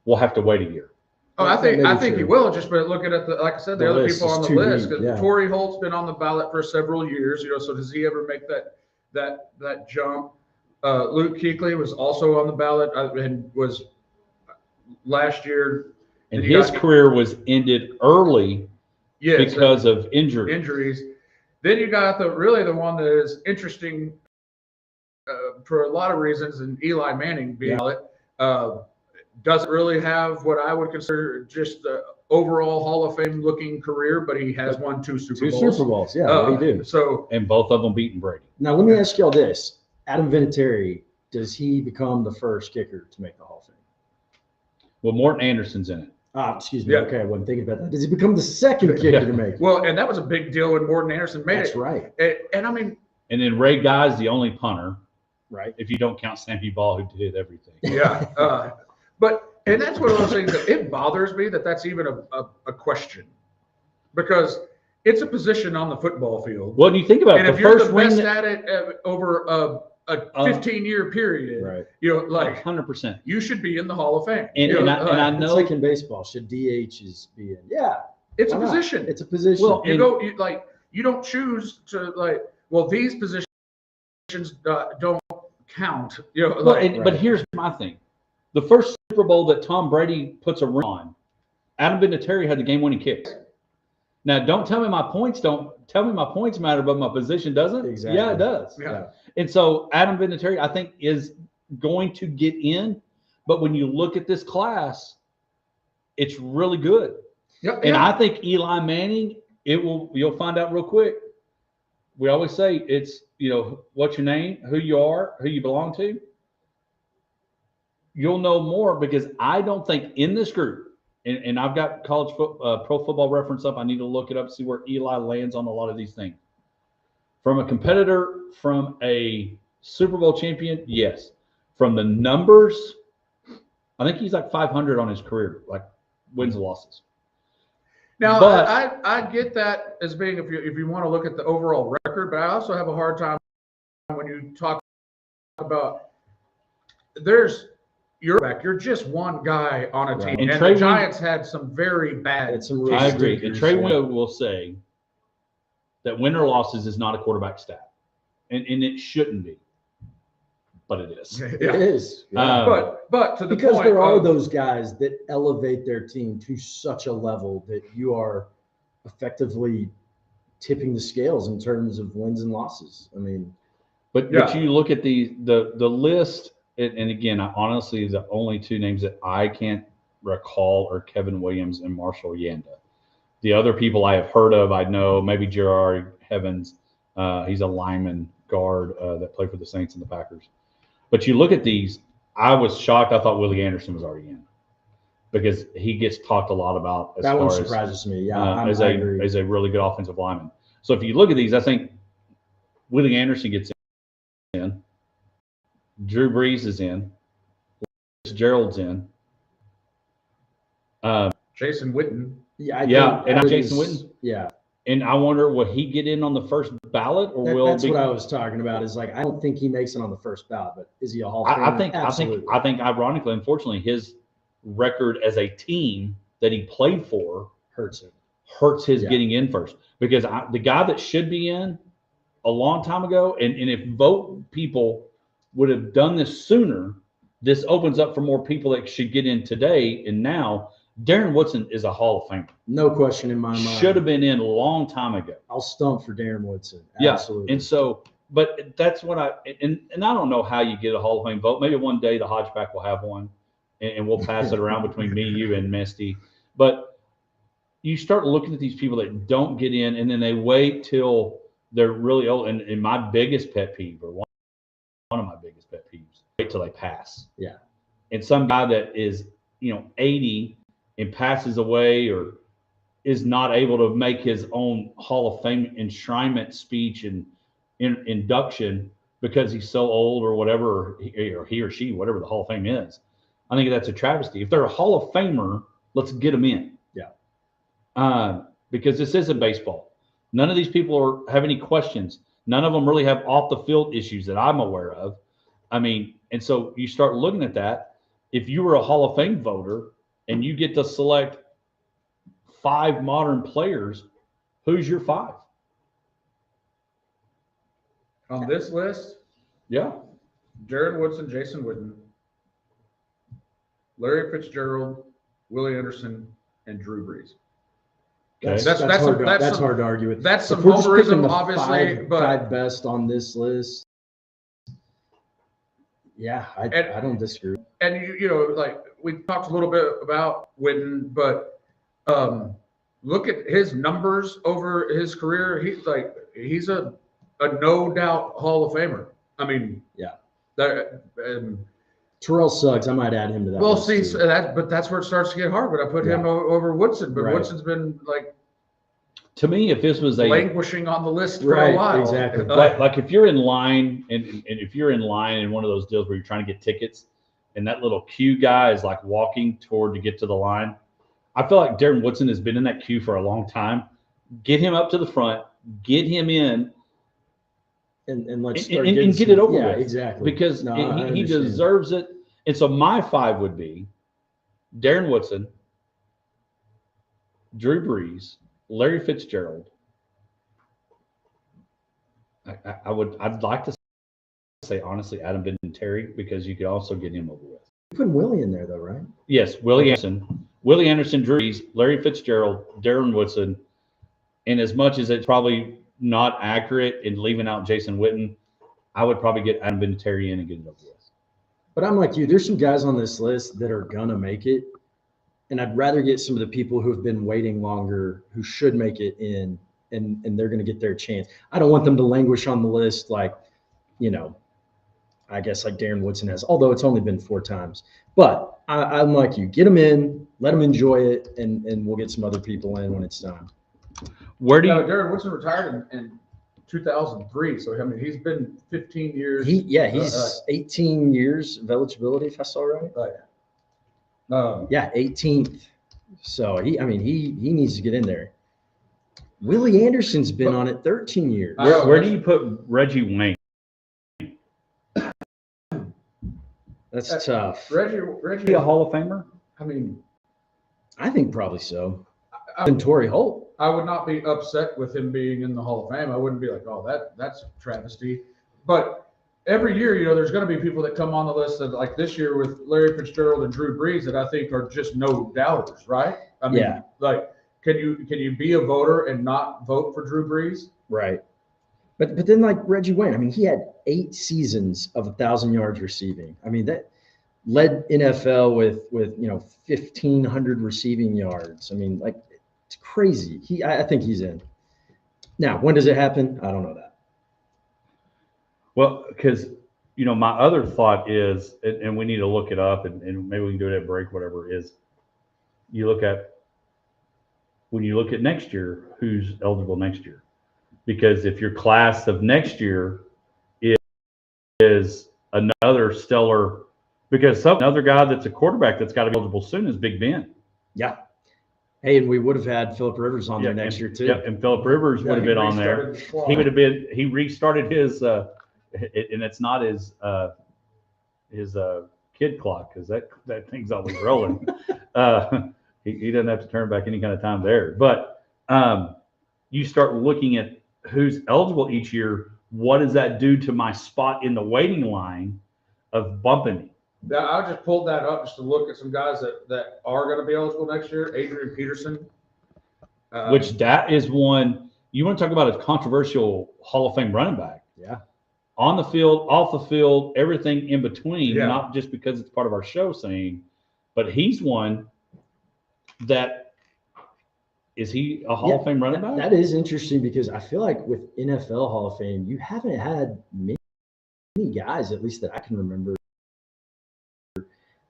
we'll have to wait a year. Oh, I think he will. Just by looking at like I said, the other people on the list. Because Torrey Holt's been on the ballot for several years. So does he ever make that jump? Luke Kuechly was also on the ballot and was last year. And his career was ended early because of injuries. Then you got the one that is interesting for a lot of reasons, and Eli Manning being on it. Doesn't really have what I would consider just the overall Hall of Fame looking career, but he has won 2 Super Bowls. 2 Super Bowls, yeah, he did. So, and both of them beating Brady. Now, let me ask y'all this. Adam Vinatieri, does he become the first kicker to make the Hall of Fame? Well, Morton Anderson's in it. Excuse me. Yeah. Okay, I wasn't thinking about that. Does he become the second kicker to make it? Well, and that was a big deal when Morton Anderson made it. That's right. And I mean. And then Ray Guy's the only punter. Right. If you don't count Sammy Ball, who did everything. Yeah. And that's one of those things that it bothers me that's even a question, because it's a position on the football field. Well, you think about it, and if you're the best at it over a 15-year period, right. 100%, you should be in the Hall of Fame. And I know, it's like in baseball, should DHs be in? Yeah, it's a position. It's a position. Well, you don't choose to these positions don't count. But here's my thing. The first Super Bowl that Tom Brady puts a ring on, Adam Vinatieri had the game-winning kick. Now, don't tell me my points matter, but my position doesn't. Exactly. Yeah, it does. Yeah. And so Adam Vinatieri, I think, is going to get in. But when you look at this class, it's really good. Yep. And I think Eli Manning, you'll find out real quick. We always say it's, what's your name, who you are, who you belong to. You'll know more, because I don't think in this group, and I've got Pro Football Reference up. I need to look it up, see where Eli lands on a lot of these things. From a competitor, from a Super Bowl champion, yes. From the numbers, I think he's like 500 on his career, like wins and losses. Now, I get that as being, if you want to look at the overall record, but I also have a hard time when you talk about you're just one guy on a team. And the Giants had some very bad. I agree. And Trey Wingo will say that win or losses is not a quarterback stat. And it shouldn't be. but it is. It Yeah. is. Yeah. But to the because point there are of, those guys that elevate their team to such a level that you are effectively tipping the scales in terms of wins and losses. I mean, But you look at the list, and again, honestly, the only two names that I can't recall are Kevin Williams and Marshall Yanda. The other people I have heard of, I know maybe Gerard Evans. He's a lineman guard that played for the Saints and the Packers. But you look at these, I was shocked. I thought Willie Anderson was already in because he gets talked a lot about as that one far surprises me. Yeah, as I agree. a really good offensive lineman. So if you look at these, I think Willie Anderson gets in. Drew Brees is in. Gerald's in. Jason Witten. Yeah, and Jason Witten. Yeah, and I wonder, will he get in on the first ballot, or will that's what I was talking about? Is like I don't think he makes it on the first ballot, but is he a Hall of Famer? I think, ironically, unfortunately, his record as a team that he played for hurts his getting in first, because the guy that should be in a long time ago, and if vote people would have done this sooner, this opens up for more people that should get in today and now. Darren Woodson is a Hall of Famer. No question in my mind. Should have been in a long time ago. I'll stump for Darren Woodson. Absolutely. Yeah. And so, but that's what and I don't know how you get a Hall of Fame vote. Maybe one day the Hodgeback will have one, and we'll pass it around between me, you, and Misty. But you start looking at these people that don't get in, and then they wait till they're really old. And my biggest pet peeve, or one of my biggest pet peeves, wait till they pass. Yeah. And some guy that is, 80 and passes away or is not able to make his own Hall of Fame enshrinement speech and induction because he's so old or whatever, or he or she, whatever the Hall of Fame is. I think that's a travesty. If they're a Hall of Famer, let's get them in. Yeah. Because this isn't baseball. None of these people have any questions. None of them really have off the field issues that I'm aware of. I mean, and so you start looking at that. If you were a Hall of Fame voter and you get to select 5 modern players, who's your 5? On this list, Yeah. Jared Woodson, Jason Witten, Larry Fitzgerald, Willie Anderson, and Drew Brees. That's hard to argue with. That's some If we're just picking homerism, the obviously, but five best on this list. Yeah, I don't disagree. and like we talked a little bit about Witten, but look at his numbers over his career. He's a no doubt Hall of Famer. I mean, yeah. Terrell Suggs, I might add him to that. Well, see, but that's where it starts to get hard. But I put him over Woodson, but Woodson's been like, to me, if this was languishing on the list for a while. Exactly. Like if you're in line and if you're in line in one of those deals where you're trying to get tickets and that little queue guy is like walking toward to get to the line, I feel like Darren Woodson has been in that queue for a long time. Get him up to the front, get him in, and let's get it over with. Exactly. Because he deserves it. And so my 5 would be Darren Woodson, Drew Brees, Larry Fitzgerald. I'd like to say honestly Adam Vinatieri, because you could also get him over with. You put Willie in there though, right? Yes, Willie Anderson, Drew Brees, Larry Fitzgerald, Darren Woodson. And as much as it's probably not accurate in leaving out Jason Witten, I would probably get Adam Vinatieri in and get it over with. But I'm like you. There's some guys on this list that are gonna make it, and I'd rather get some of the people who have been waiting longer, who should make it in, and they're gonna get their chance. I don't want them to languish on the list like, I guess like Darren Woodson has, although it's only been 4 times. But I'm like you. Get them in, let them enjoy it, and we'll get some other people in when it's time. Darren Woodson retired in 2003, so I mean he's been 15 years. He's 18 years of eligibility, if I saw right. Yeah, 18th. So he needs to get in there. Willie Anderson's been on it 13 years. Where do you put Reggie Wayne? That's tough. Reggie, a Hall of Famer? I mean, I think probably so. And Torrey Holt. I would not be upset with him being in the Hall of Fame. I wouldn't be like, oh, that's a travesty. But every year, there's going to be people that come on the list that, like this year with Larry Fitzgerald and Drew Brees, that I think are just no doubters, right? I mean, Yeah. like, can you be a voter and not vote for Drew Brees? Right. But then like Reggie Wayne, I mean, he had 8 seasons of 1,000 yards receiving. I mean, that led NFL with 1,500 receiving yards. I mean, like, it's crazy. I think he's in. Now, when does it happen? I don't know that. Well, because my other thought is, and we need to look it up, and maybe we can do it at break, whatever, is when you look at next year, who's eligible next year? Because if your class of next year is another stellar, because another guy that's a quarterback that's got to be eligible soon is Big Ben. Yeah. Hey, and we would have had Philip Rivers on there next year too. Yeah, and Philip Rivers would have been on there. He restarted his, and it's not his kid clock, because that thing's always rolling. He doesn't have to turn back any kind of time there. But you start looking at who's eligible each year. What does that do to my spot in the waiting line of bumping me? Yeah, I just pulled that up just to look at some guys that are going to be eligible next year. Adrian Peterson. Which that is one, you want to talk about a controversial Hall of Fame running back. Yeah. On the field, off the field, everything in between, Yeah. not just because it's part of our show saying, but he's one that, is he a Hall of Fame running back? That is interesting, because I feel like with NFL Hall of Fame, you haven't had many guys, at least that I can remember,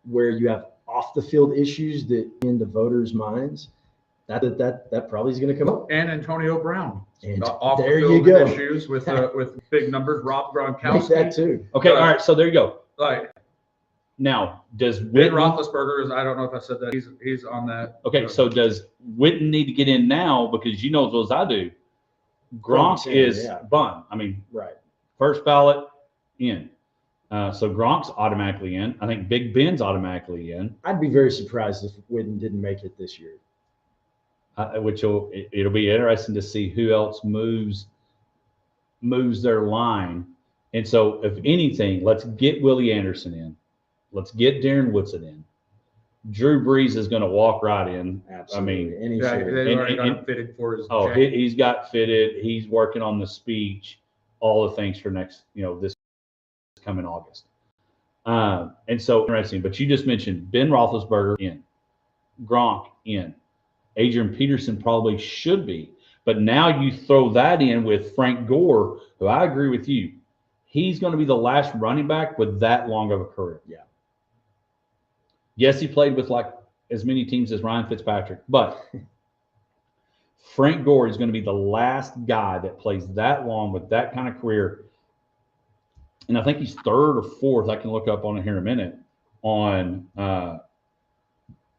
where you have off the field issues that in the voters' minds. That probably is going to come up. And Antonio Brown. And off there the field you go. issues with big numbers. Rob Make Gronkowski. that too. Okay, all right, so there you go. Like, Now, does Ben Witten, Roethlisberger is, I don't know if I said that, he's on that. okay, so does Witten need to get in now? Because you know as well as I do, Gronk Gronk's in, is yeah. bun. I mean, Right. first ballot in. So Gronk's automatically in. I think Big Ben's automatically in. I'd be very surprised if Witten didn't make it this year. Which it'll be interesting to see who else moves their line. And so, if anything, let's get Willie Anderson in. Let's get Darren Woodson in. Drew Brees is going to walk right in. Absolutely. I mean, Yeah, they've already got him fitted for his. jacket. he's got fitted. He's working on the speech, all the things for next, this coming August. And so interesting. But you just mentioned Ben Roethlisberger in, Gronk in. Adrian Peterson probably should be. But now you throw that in with Frank Gore, who I agree with you. He's going to be the last running back with that long of a career. Yeah. Yes, he played with like as many teams as Ryan Fitzpatrick, but Frank Gore is going to be the last guy that plays that long with that kind of career. And I think he's third or fourth. I can look up on it here in a minute on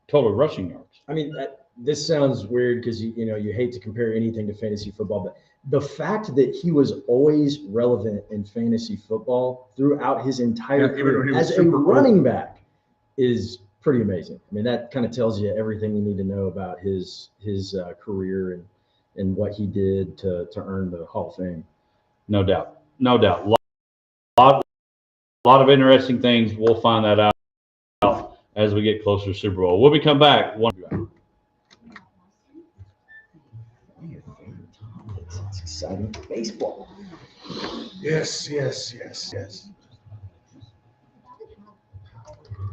total rushing yards. I mean, this sounds weird because you hate to compare anything to fantasy football, but the fact that he was always relevant in fantasy football throughout his entire career as a running back is pretty amazing. I mean, that kind of tells you everything you need to know about his career and what he did to earn the Hall of Fame. No doubt. A lot of interesting things. We'll find that out as we get closer to Super Bowl. We'll be come back. It's exciting baseball. Yes.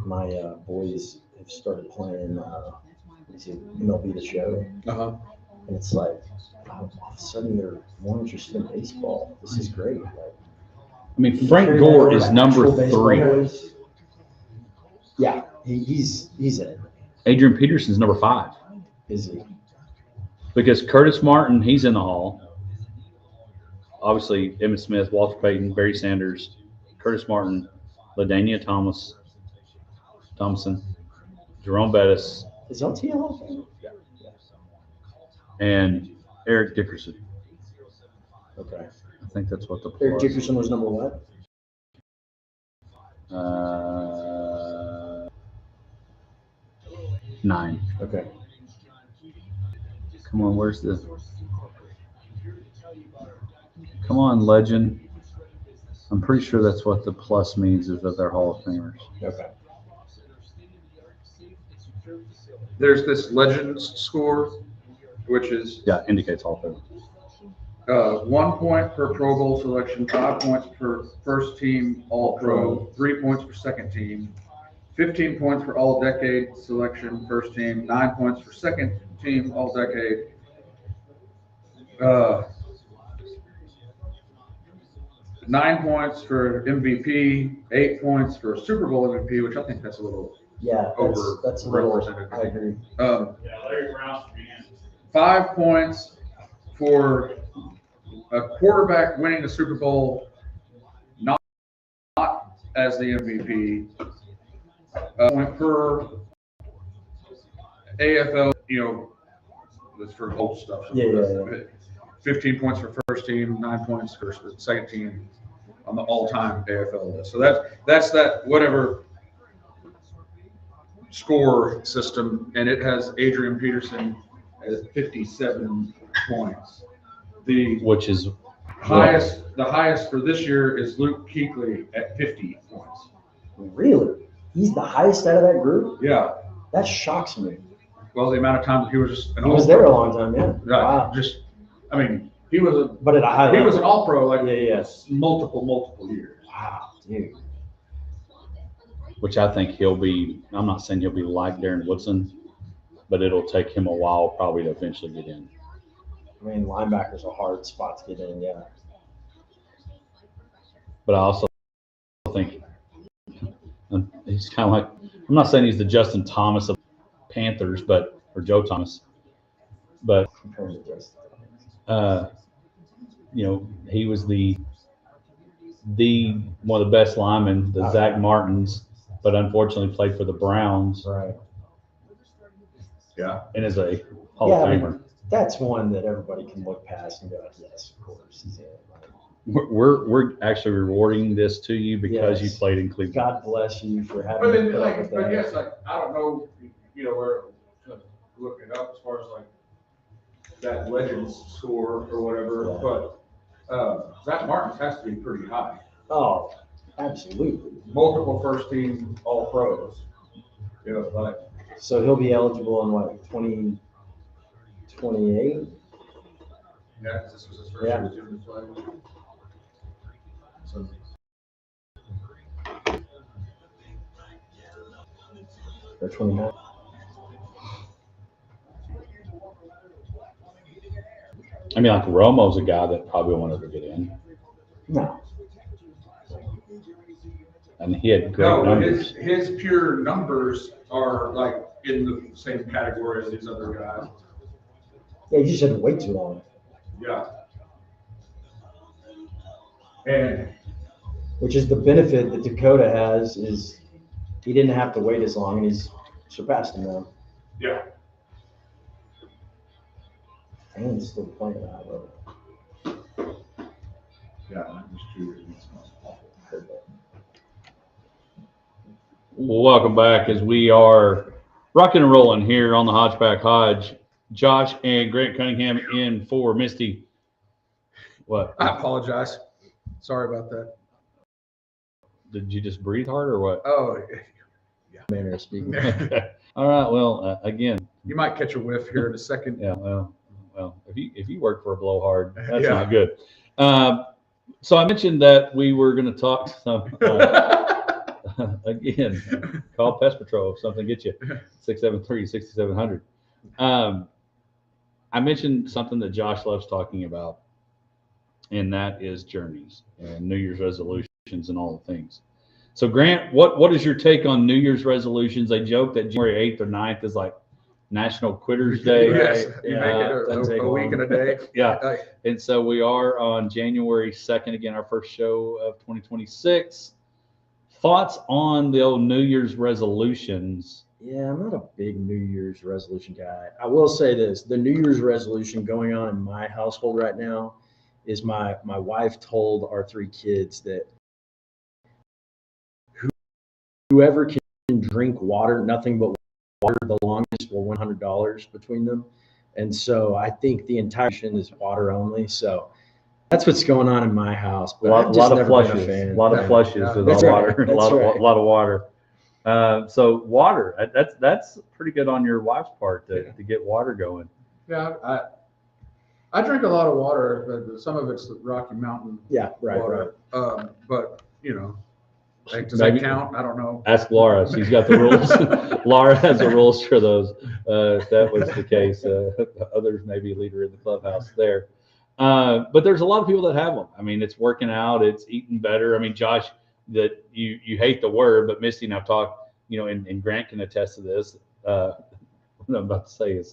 My boys have started playing MLB The Show. Uh-huh. And it's like, all of a sudden they're more interested in baseball. This is great. Like, I mean, Frank Gore is number 3. Yeah, he's in it. Adrian Peterson's number 5. Is he? Because Curtis Martin, he's in the Hall. Obviously, Emmitt Smith, Walter Payton, Barry Sanders, Curtis Martin, LaDainian Thompson, Jerome Bettis. Is LT Hall of Fame? Yeah. And Eric Dickerson. Okay. I think that's what the Eric Dickerson was number what? 9. Okay. Come on, where's the? Come on, legend. I'm pretty sure that's what the plus means, is that they're Hall of Famers. Okay. There's this Legends score, which is Yeah, indicates Hall of Famer. 1 point per Pro Bowl selection, 5 points per first team All Pro, 3 points per second team, 15 points for All Decade selection first team, 9 points for second team All Decade. 9 points for MVP, 8 points for Super Bowl MVP, which I think that's a little Yeah, that's a little. I agree. 5 points for a quarterback winning the Super Bowl, not as the MVP. Point per AFL, that's for gold stuff. Yeah. 15 points for first team, 9 points for the second team on the all-time AFL list. So that's that whatever score system, and it has Adrian Peterson at 57 points. Which is The highest for this year is Luke Kuechly at 50 points. Really? He's the highest out of that group? Yeah. That shocks me. Well, the amount of times he was He was there a long time, yeah. Right. Wow. He was But at a high level. he was an All-Pro multiple years. Wow, dude. which I think he'll be. I'm not saying he'll be like Darren Woodson, but it'll take him a while probably to eventually get in. I mean, linebacker's a hard spot to get in, yeah. But I also think he's kind of like, I'm not saying he's the Justin Thomas of Panthers, or Joe Thomas, but he was the one of the best linemen, the Zach Martins, but unfortunately played for the Browns. Right. Yeah. And is a Hall of Famer. That's one that everybody can look past and go, yes, of course. He's in. We're actually rewarding this to you because you played in Cleveland. God bless you for having. I don't know, where to look it up as far as that Legends score or whatever, but Zach Martins has to be pretty high. Oh, absolutely. Multiple first team All Pros. So he'll be eligible in what, 2028? Yeah, this was his first year doing the play. So. Or 29? I mean, like Romo's a guy that probably wanted to get in. No. And he had great numbers. His pure numbers are in the same category as these other guys. Yeah, you just had to wait too long. Yeah. And which is the benefit that Dakota has, is he didn't have to wait as long, and he's surpassed him now. Yeah. And he's still playing that level. Yeah, that's true. Welcome back as we are rocking and rolling here on the Hodgeback Hodge. Josh and Grant Cunningham in for Misty. What? I apologize. Sorry about that. Did you just breathe hard or what? Oh, yeah. Manner of speaking. All right. Well, again, you might catch a whiff here in a second. Yeah. Well, if you work for a blowhard, that's Yeah. not good. So I mentioned that we were going to talk some. Again, call Pest Patrol if something gets you. 673-6700. I mentioned something that Josh loves talking about, and that is journeys and New Year's resolutions and all the things. So Grant, what is your take on New Year's resolutions? They joke that January 8th or 9th is like National Quitters Day. Yes, you make it a week and a day. Yeah. And so we are on January 2nd, again, our first show of 2026. Thoughts on the old New Year's resolutions? Yeah, I'm not a big New Year's resolution guy. I will say this, the New Year's resolution going on in my household right now is my wife told our 3 kids that whoever can drink water, nothing but water, the longest will win $100 between them. And so I think the entire nation is water only. So That's what's going on in my house. A But lot, I've just lot of never been a flushes, fan. a lot of Yeah. flushes Yeah. with That's all right. water, a That's lot of right. lot of water. So water, that's pretty good on your wife's part to get water going. Yeah, I drink a lot of water, but some of it's the Rocky Mountain Yeah, right, right. water. But like, does Maybe- that count? I don't know. Ask Laura. She's got the rules. Laura has the rules for those. If that was the case, others may be leader in the clubhouse there. But there's a lot of people that have them. I mean, it's working out, it's eating better. I mean, Josh, that you hate the word, but Misty and I've talked, and Grant can attest to this. What I'm about to say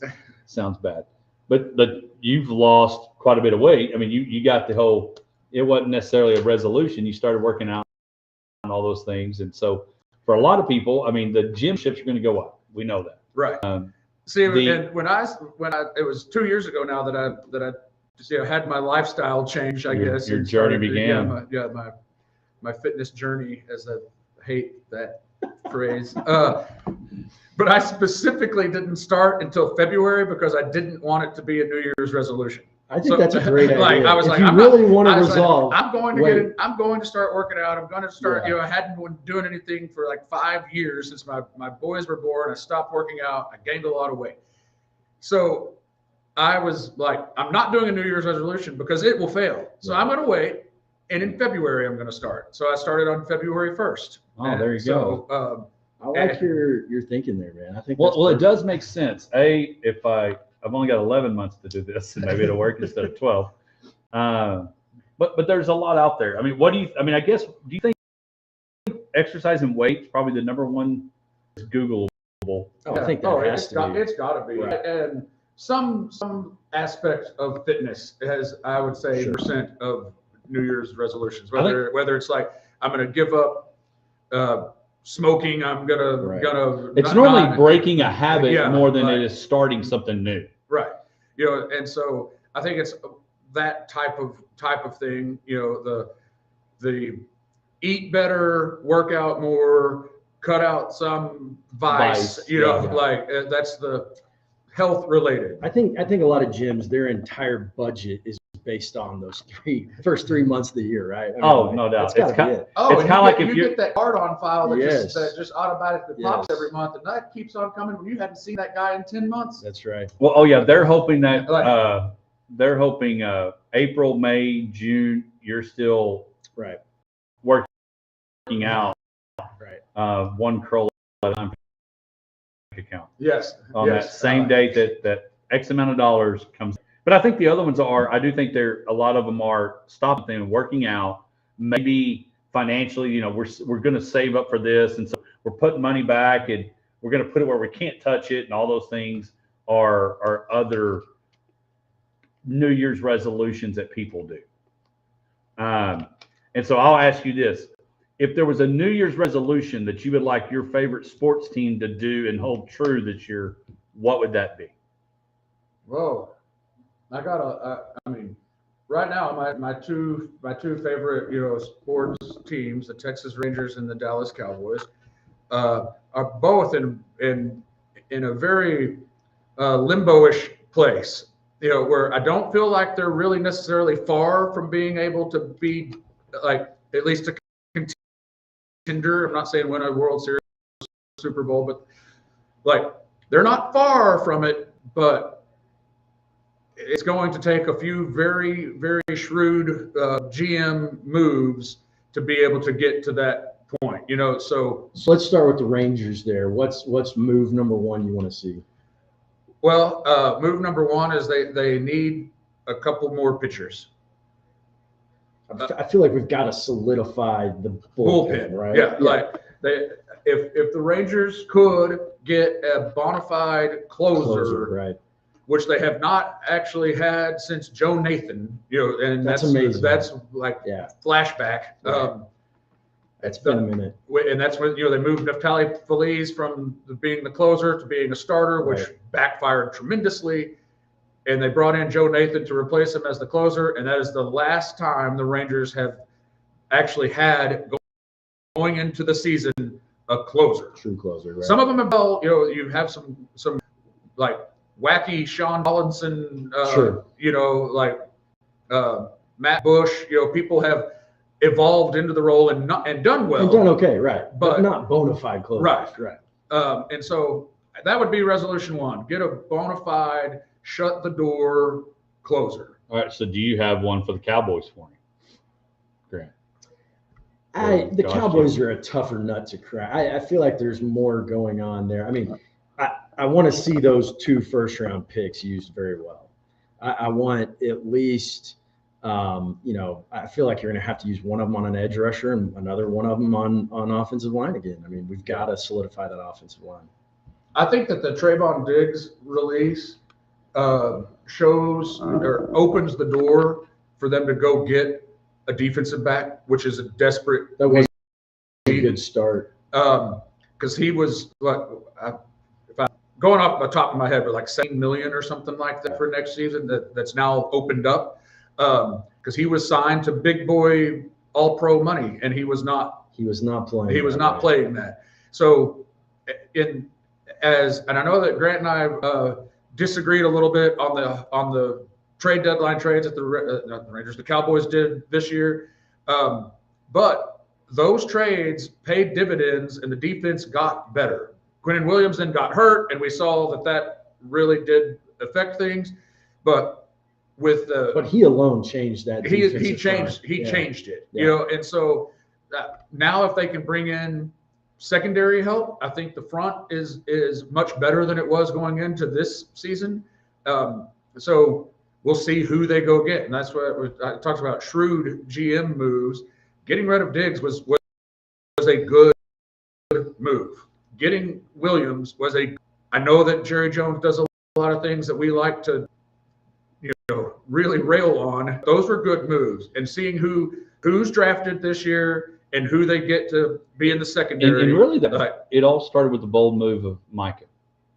sounds bad, but you've lost quite a bit of weight. I mean, you got the whole. It wasn't necessarily a resolution. You started working out and all those things, and so for a lot of people, I mean, the gym ships are going to go up. We know that. Right. See, and when it was 2 years ago now that I just, had my lifestyle change, I guess. Your and journey started, began. My fitness journey, as I hate that phrase. But I specifically didn't start until February because I didn't want it to be a New Year's resolution. I think that's a great idea. Like, I was if like, you I'm really not, want to I was like, resolve, I'm going to wait. I'm going to start working out. I'm going to start. Yeah. I hadn't been doing anything for like 5 years since my boys were born. I stopped working out. I gained a lot of weight. So I was like, I'm not doing a New Year's resolution because it will fail. So I'm going to wait. And in February, I'm going to start. So I started on February 1st. Oh, there you go. I like your thinking there, man. I think Well, it does make sense. If I've only got 11 months to do this, and maybe it'll work instead of 12. But there's a lot out there. I mean, I guess, do you think exercise and weight is probably the number one Googleable? Oh, I think that has to be. It's got to be. Right. And some aspect of fitness has, I would say, Sure. percent of New Year's resolutions. Whether it's like, I'm going to give up smoking, I'm gonna. It's normally breaking a habit more than right. it is starting something new. Right. And so I think it's that type of thing. The eat better, work out more, cut out some vice. That's the health related. I think a lot of gyms, their entire budget is based on those first 3 months of the year, right? No doubt. It's kind of it's kind of like if you get that card on file that Yes. just automatically pops every month, and that keeps on coming when you hadn't seen that guy in 10 months. That's right. Well, they're hoping that April, May, June, you're still Right. working out. Right. One curl at a time account. Yes. On that same date that X amount of dollars comes. But I think the other ones I do think a lot of them are stopping and working out, maybe financially, we're going to save up for this. And so we're putting money back and we're going to put it where we can't touch it. And all those things are other New Year's resolutions that people do. And so I'll ask you this. If there was a New Year's resolution that you would like your favorite sports team to do and hold true this year, what would that be? Whoa. Right now, my two favorite, sports teams, the Texas Rangers and the Dallas Cowboys, are both in a very limbo-ish place, where I don't feel like they're really necessarily far from being able to be like at least a contender. I'm not saying win a World Series, Super Bowl, but like they're not far from it, but it's going to take a few very, very shrewd GM moves to be able to get to that point, So let's start with the Rangers there. What's move number one you want to see? Well, move number one is they need a couple more pitchers. I feel like we've got to solidify the bullpen, right? Yeah. Like if the Rangers could get a bona fide closer, right? Which they have not actually had since Joe Nathan, and that's amazing. That's like flashback. Right. It's been a minute. And that's when, they moved Neftali Feliz from being the closer to being a starter, which backfired tremendously. And they brought in Joe Nathan to replace him as the closer. And that is the last time the Rangers have actually had, going into the season, a closer. True closer, right? Some of them have, you have some like wacky Sean Collinson, Matt Bush, people have evolved into the role and done well. And done okay, right. But not bona fide closers. Right. And so that would be resolution 1. Get a bona fide, shut the door closer. All right. So do you have one for the Cowboys for me, Grant? The Cowboys are a tougher nut to crack. I feel like there's more going on there. I mean, I want to see those 2 first-round picks used very well. I want at least, I feel like you're going to have to use one of them on an edge rusher and another one of them on offensive line again. I mean, we've got to solidify that offensive line. I think that the Trayvon Diggs release shows or opens the door for them to go get a defensive back, which is a desperate. That was a good start. Because he was going off the top of my head, but like $7 million or something like that for next season. That's now opened up because he was signed to big boy All Pro money, and he was not. He was not playing. He was not playing that. So, and I know that Grant and I disagreed a little bit on the trade deadline trades that the Cowboys did this year, but those trades paid dividends, and the defense got better. Quinnen Williams then got hurt, and we saw that really did affect things. But he alone changed that. He changed it, and so now if they can bring in secondary help, I think the front is much better than it was going into this season. So we'll see who they go get, and that's what I talked about. Shrewd GM moves. Getting rid of Diggs was a good move. Getting Williams was I know that Jerry Jones does a lot of things that we like to, really rail on. Those were good moves, and seeing who's drafted this year and who they get to be in the secondary. And really, it all started with the bold move of Micah.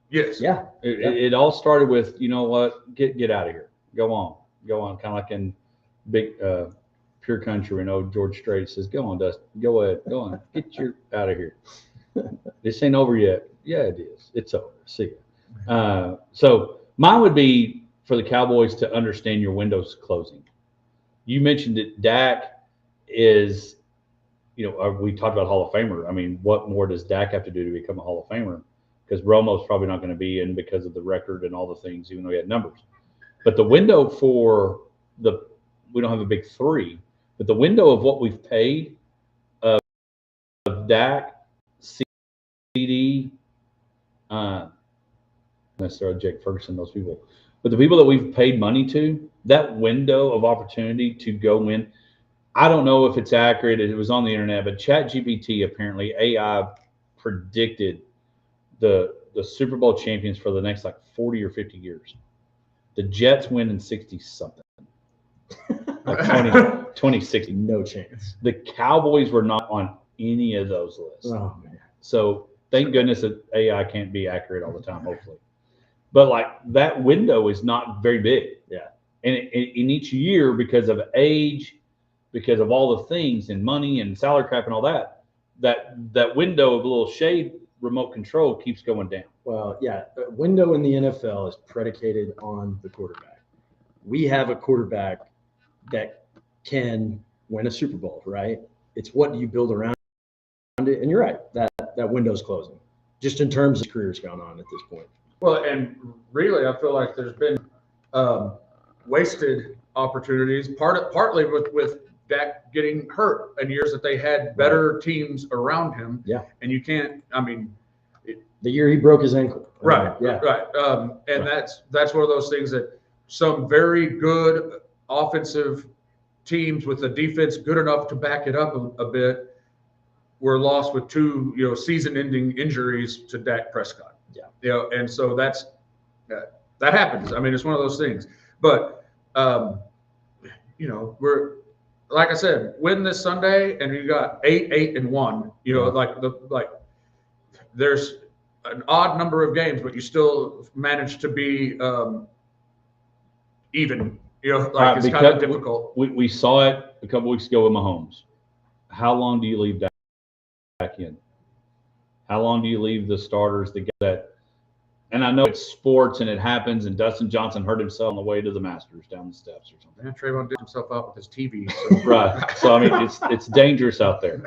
Yes. Yeah. It all started with, you know what, get out of here. Go on. Kind of like in big Pure Country when George Strait says, go on, Dustin. Go ahead. Go on. Get your out of here. This ain't over yet. Yeah, it is. It's over. See ya. So mine would be for the Cowboys to understand your window's closing. You mentioned that Dak is, we talked about Hall of Famer. I mean, what more does Dak have to do to become a Hall of Famer? Because Romo's probably not going to be in because of the record and all the things, even though he had numbers. But the window for we don't have a big 3, but the window of what we've paid of Dak, CD, necessarily Jake Ferguson, those people, but the people that we've paid money to, that window of opportunity to go win. I don't know if it's accurate. It was on the internet, but ChatGPT, apparently AI predicted the Super Bowl champions for the next 40 or 50 years. The Jets win in 60 something, like 2060. No chance. The Cowboys were not on any of those lists. Oh man. So thank goodness that AI can't be accurate all the time, hopefully. But that window is not very big. Yeah. And in each year, because of age, because of all the things and money and salary cap and all that window of a little shade remote control keeps going down. Well, yeah, the window in the NFL is predicated on the quarterback. We have a quarterback that can win a Super Bowl, right? It's what do you build around it? And you're right, that window's closing, just in terms of careers going on at this point. Well, and really, I feel like there's been wasted opportunities, partly with Dak getting hurt in years that they had better teams around him. Yeah. And you can't, the year he broke his ankle. Right. Yeah. Right. And that's one of those things that some very good offensive teams with a defense good enough to back it up a bit were lost with 2, season-ending injuries to Dak Prescott. Yeah. And so that happens. It's one of those things. But we're, like I said, win this Sunday, and you got 8-1. There's an odd number of games, but you still manage to be even. It's kind of difficult. We saw it a couple weeks ago with Mahomes. How long do you leave Dak in? How long do you leave the starters that And I know it's sports and it happens, and Dustin Johnson hurt himself on the way to the Masters down the steps or something. Yeah, Trayvon did himself out with his TV. So. Right. So I mean, it's dangerous out there.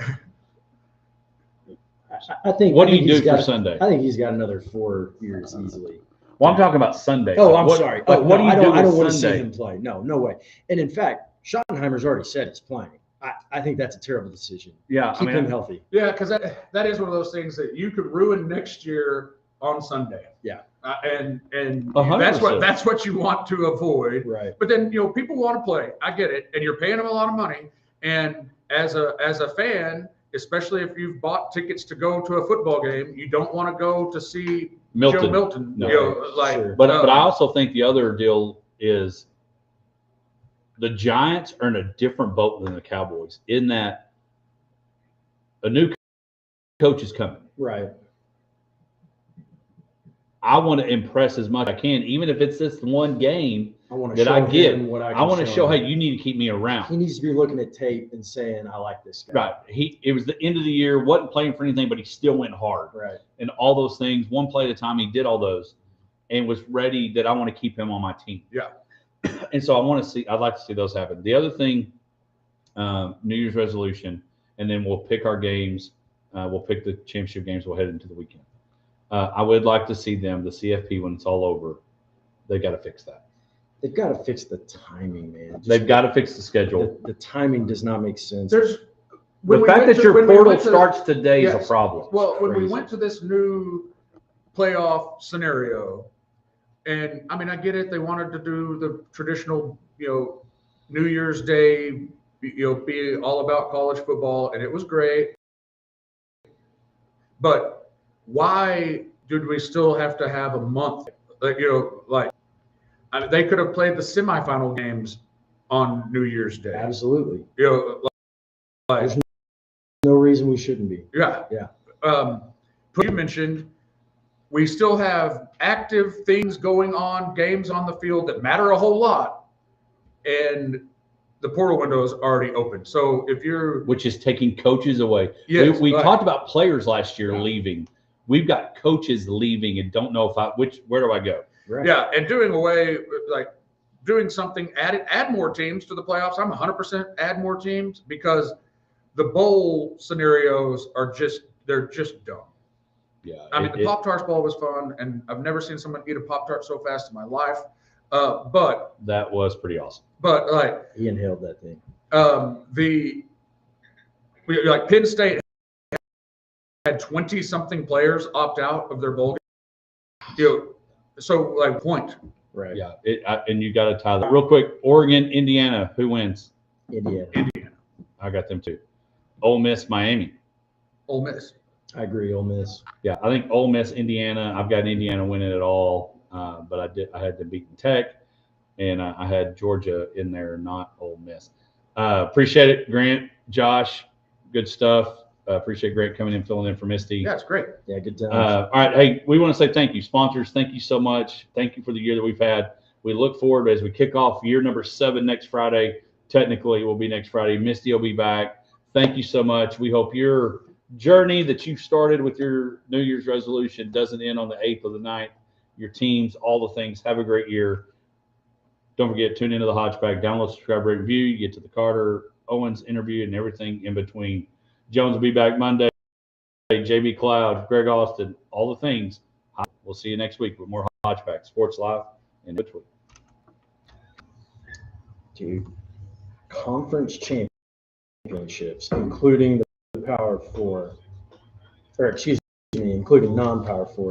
I think. What do I think you he's do for got- Sunday? I think he's got another 4 years easily. Well, I'm talking about Sunday. Oh, I'm What- sorry. But Oh, what no, do you do I don't with want to see Sunday? him play. No way. And in fact, Schottenheimer's already said he's playing. I think that's a terrible decision. Yeah, Keep him healthy. Yeah, because that is one of those things that you could ruin next year on Sunday. Yeah. And 100%. that's what you want to avoid. Right. But then people want to play. I get it, and you're paying them a lot of money. And as a fan, especially if you've bought tickets to go to a football game, you don't want to go to see Milton. Joe Milton. No. Sure. But I also think the other deal is the Giants are in a different boat than the Cowboys in that a new coach is coming. Right. I want to impress as much as I can, even if it's this one game I want to that show I get. him what I can I want to show, him. hey, you need to keep me around. He needs to be looking at tape and saying, I like this guy. Right. It was the end of the year, wasn't playing for anything, but he still went hard. Right. And all those things, one play at a time, he did all those and was ready that I want to keep him on my team. Yeah. And so I'd like to see those happen. The other thing, New Year's resolution, and then we'll pick our games. We'll pick the championship games. We'll head into the weekend. I would like to see them, the CFP, when it's all over, they got to fix that. They've got to fix the timing, man. Just They've got to fix the schedule. the timing does not make sense. There's The fact that your portal starts today is a Yes. problem. Well, when we crazy. went to this new playoff scenario, and I mean, I get it. They wanted to do the traditional, New Year's Day, be all about college football, and it was great. But why did we still have to have a month? Like, I mean, they could have played the semifinal games on New Year's Day. Absolutely. Like, No reason we shouldn't be. yeah. Yeah. You mentioned we still have active things going on, games on the field that matter a whole lot, and the portal window is already open. So if you're, Which is taking coaches away. Yes, we right. talked about players last year Yeah. leaving. We've got coaches leaving and don't know where do I go? Right. yeah, and doing something, add more teams to the playoffs. I'm 100% add more teams because the bowl scenarios they're just dumb. Yeah. I mean, the Pop-Tarts Bowl was fun, and I've never seen someone eat a Pop-Tart so fast in my life. But that was pretty awesome. He inhaled that thing. Penn State had 20-something players opt out of their bowl game. So point. Right. Yeah. And you got to tie that real quick. Oregon, Indiana, who wins? Indiana. I got them too. Ole Miss, Miami. Ole Miss. I agree. Ole Miss. Yeah, I think Ole Miss, Indiana. I've got Indiana winning it all, but I had them beating Tech, and I had Georgia in there, not Ole Miss. Appreciate it, Grant, Josh, good stuff. Appreciate Grant coming in, filling in for Misty. Yeah, it's great. Yeah, good times. All right, hey, we want to say thank you, sponsors. Thank you so much. Thank you for the year that we've had. We look forward as we kick off year number 7 next Friday. Technically, it will be next Friday. Misty will be back. Thank you so much. We hope your journey that you started with your New Year's resolution doesn't end on the 8th or the 9th. Your teams, all the things. Have a great year. Don't forget, tune into the Hodgeback. Download, subscribe, rate, review. You get to the Carter Owens interview and everything in between. Jones will be back Monday. JB Cloud, Greg Austin, all the things. We'll see you next week with more Hodgeback Sports Live and which week. Dude, conference championships, including the Power Four, or excuse me, including non-Power Four.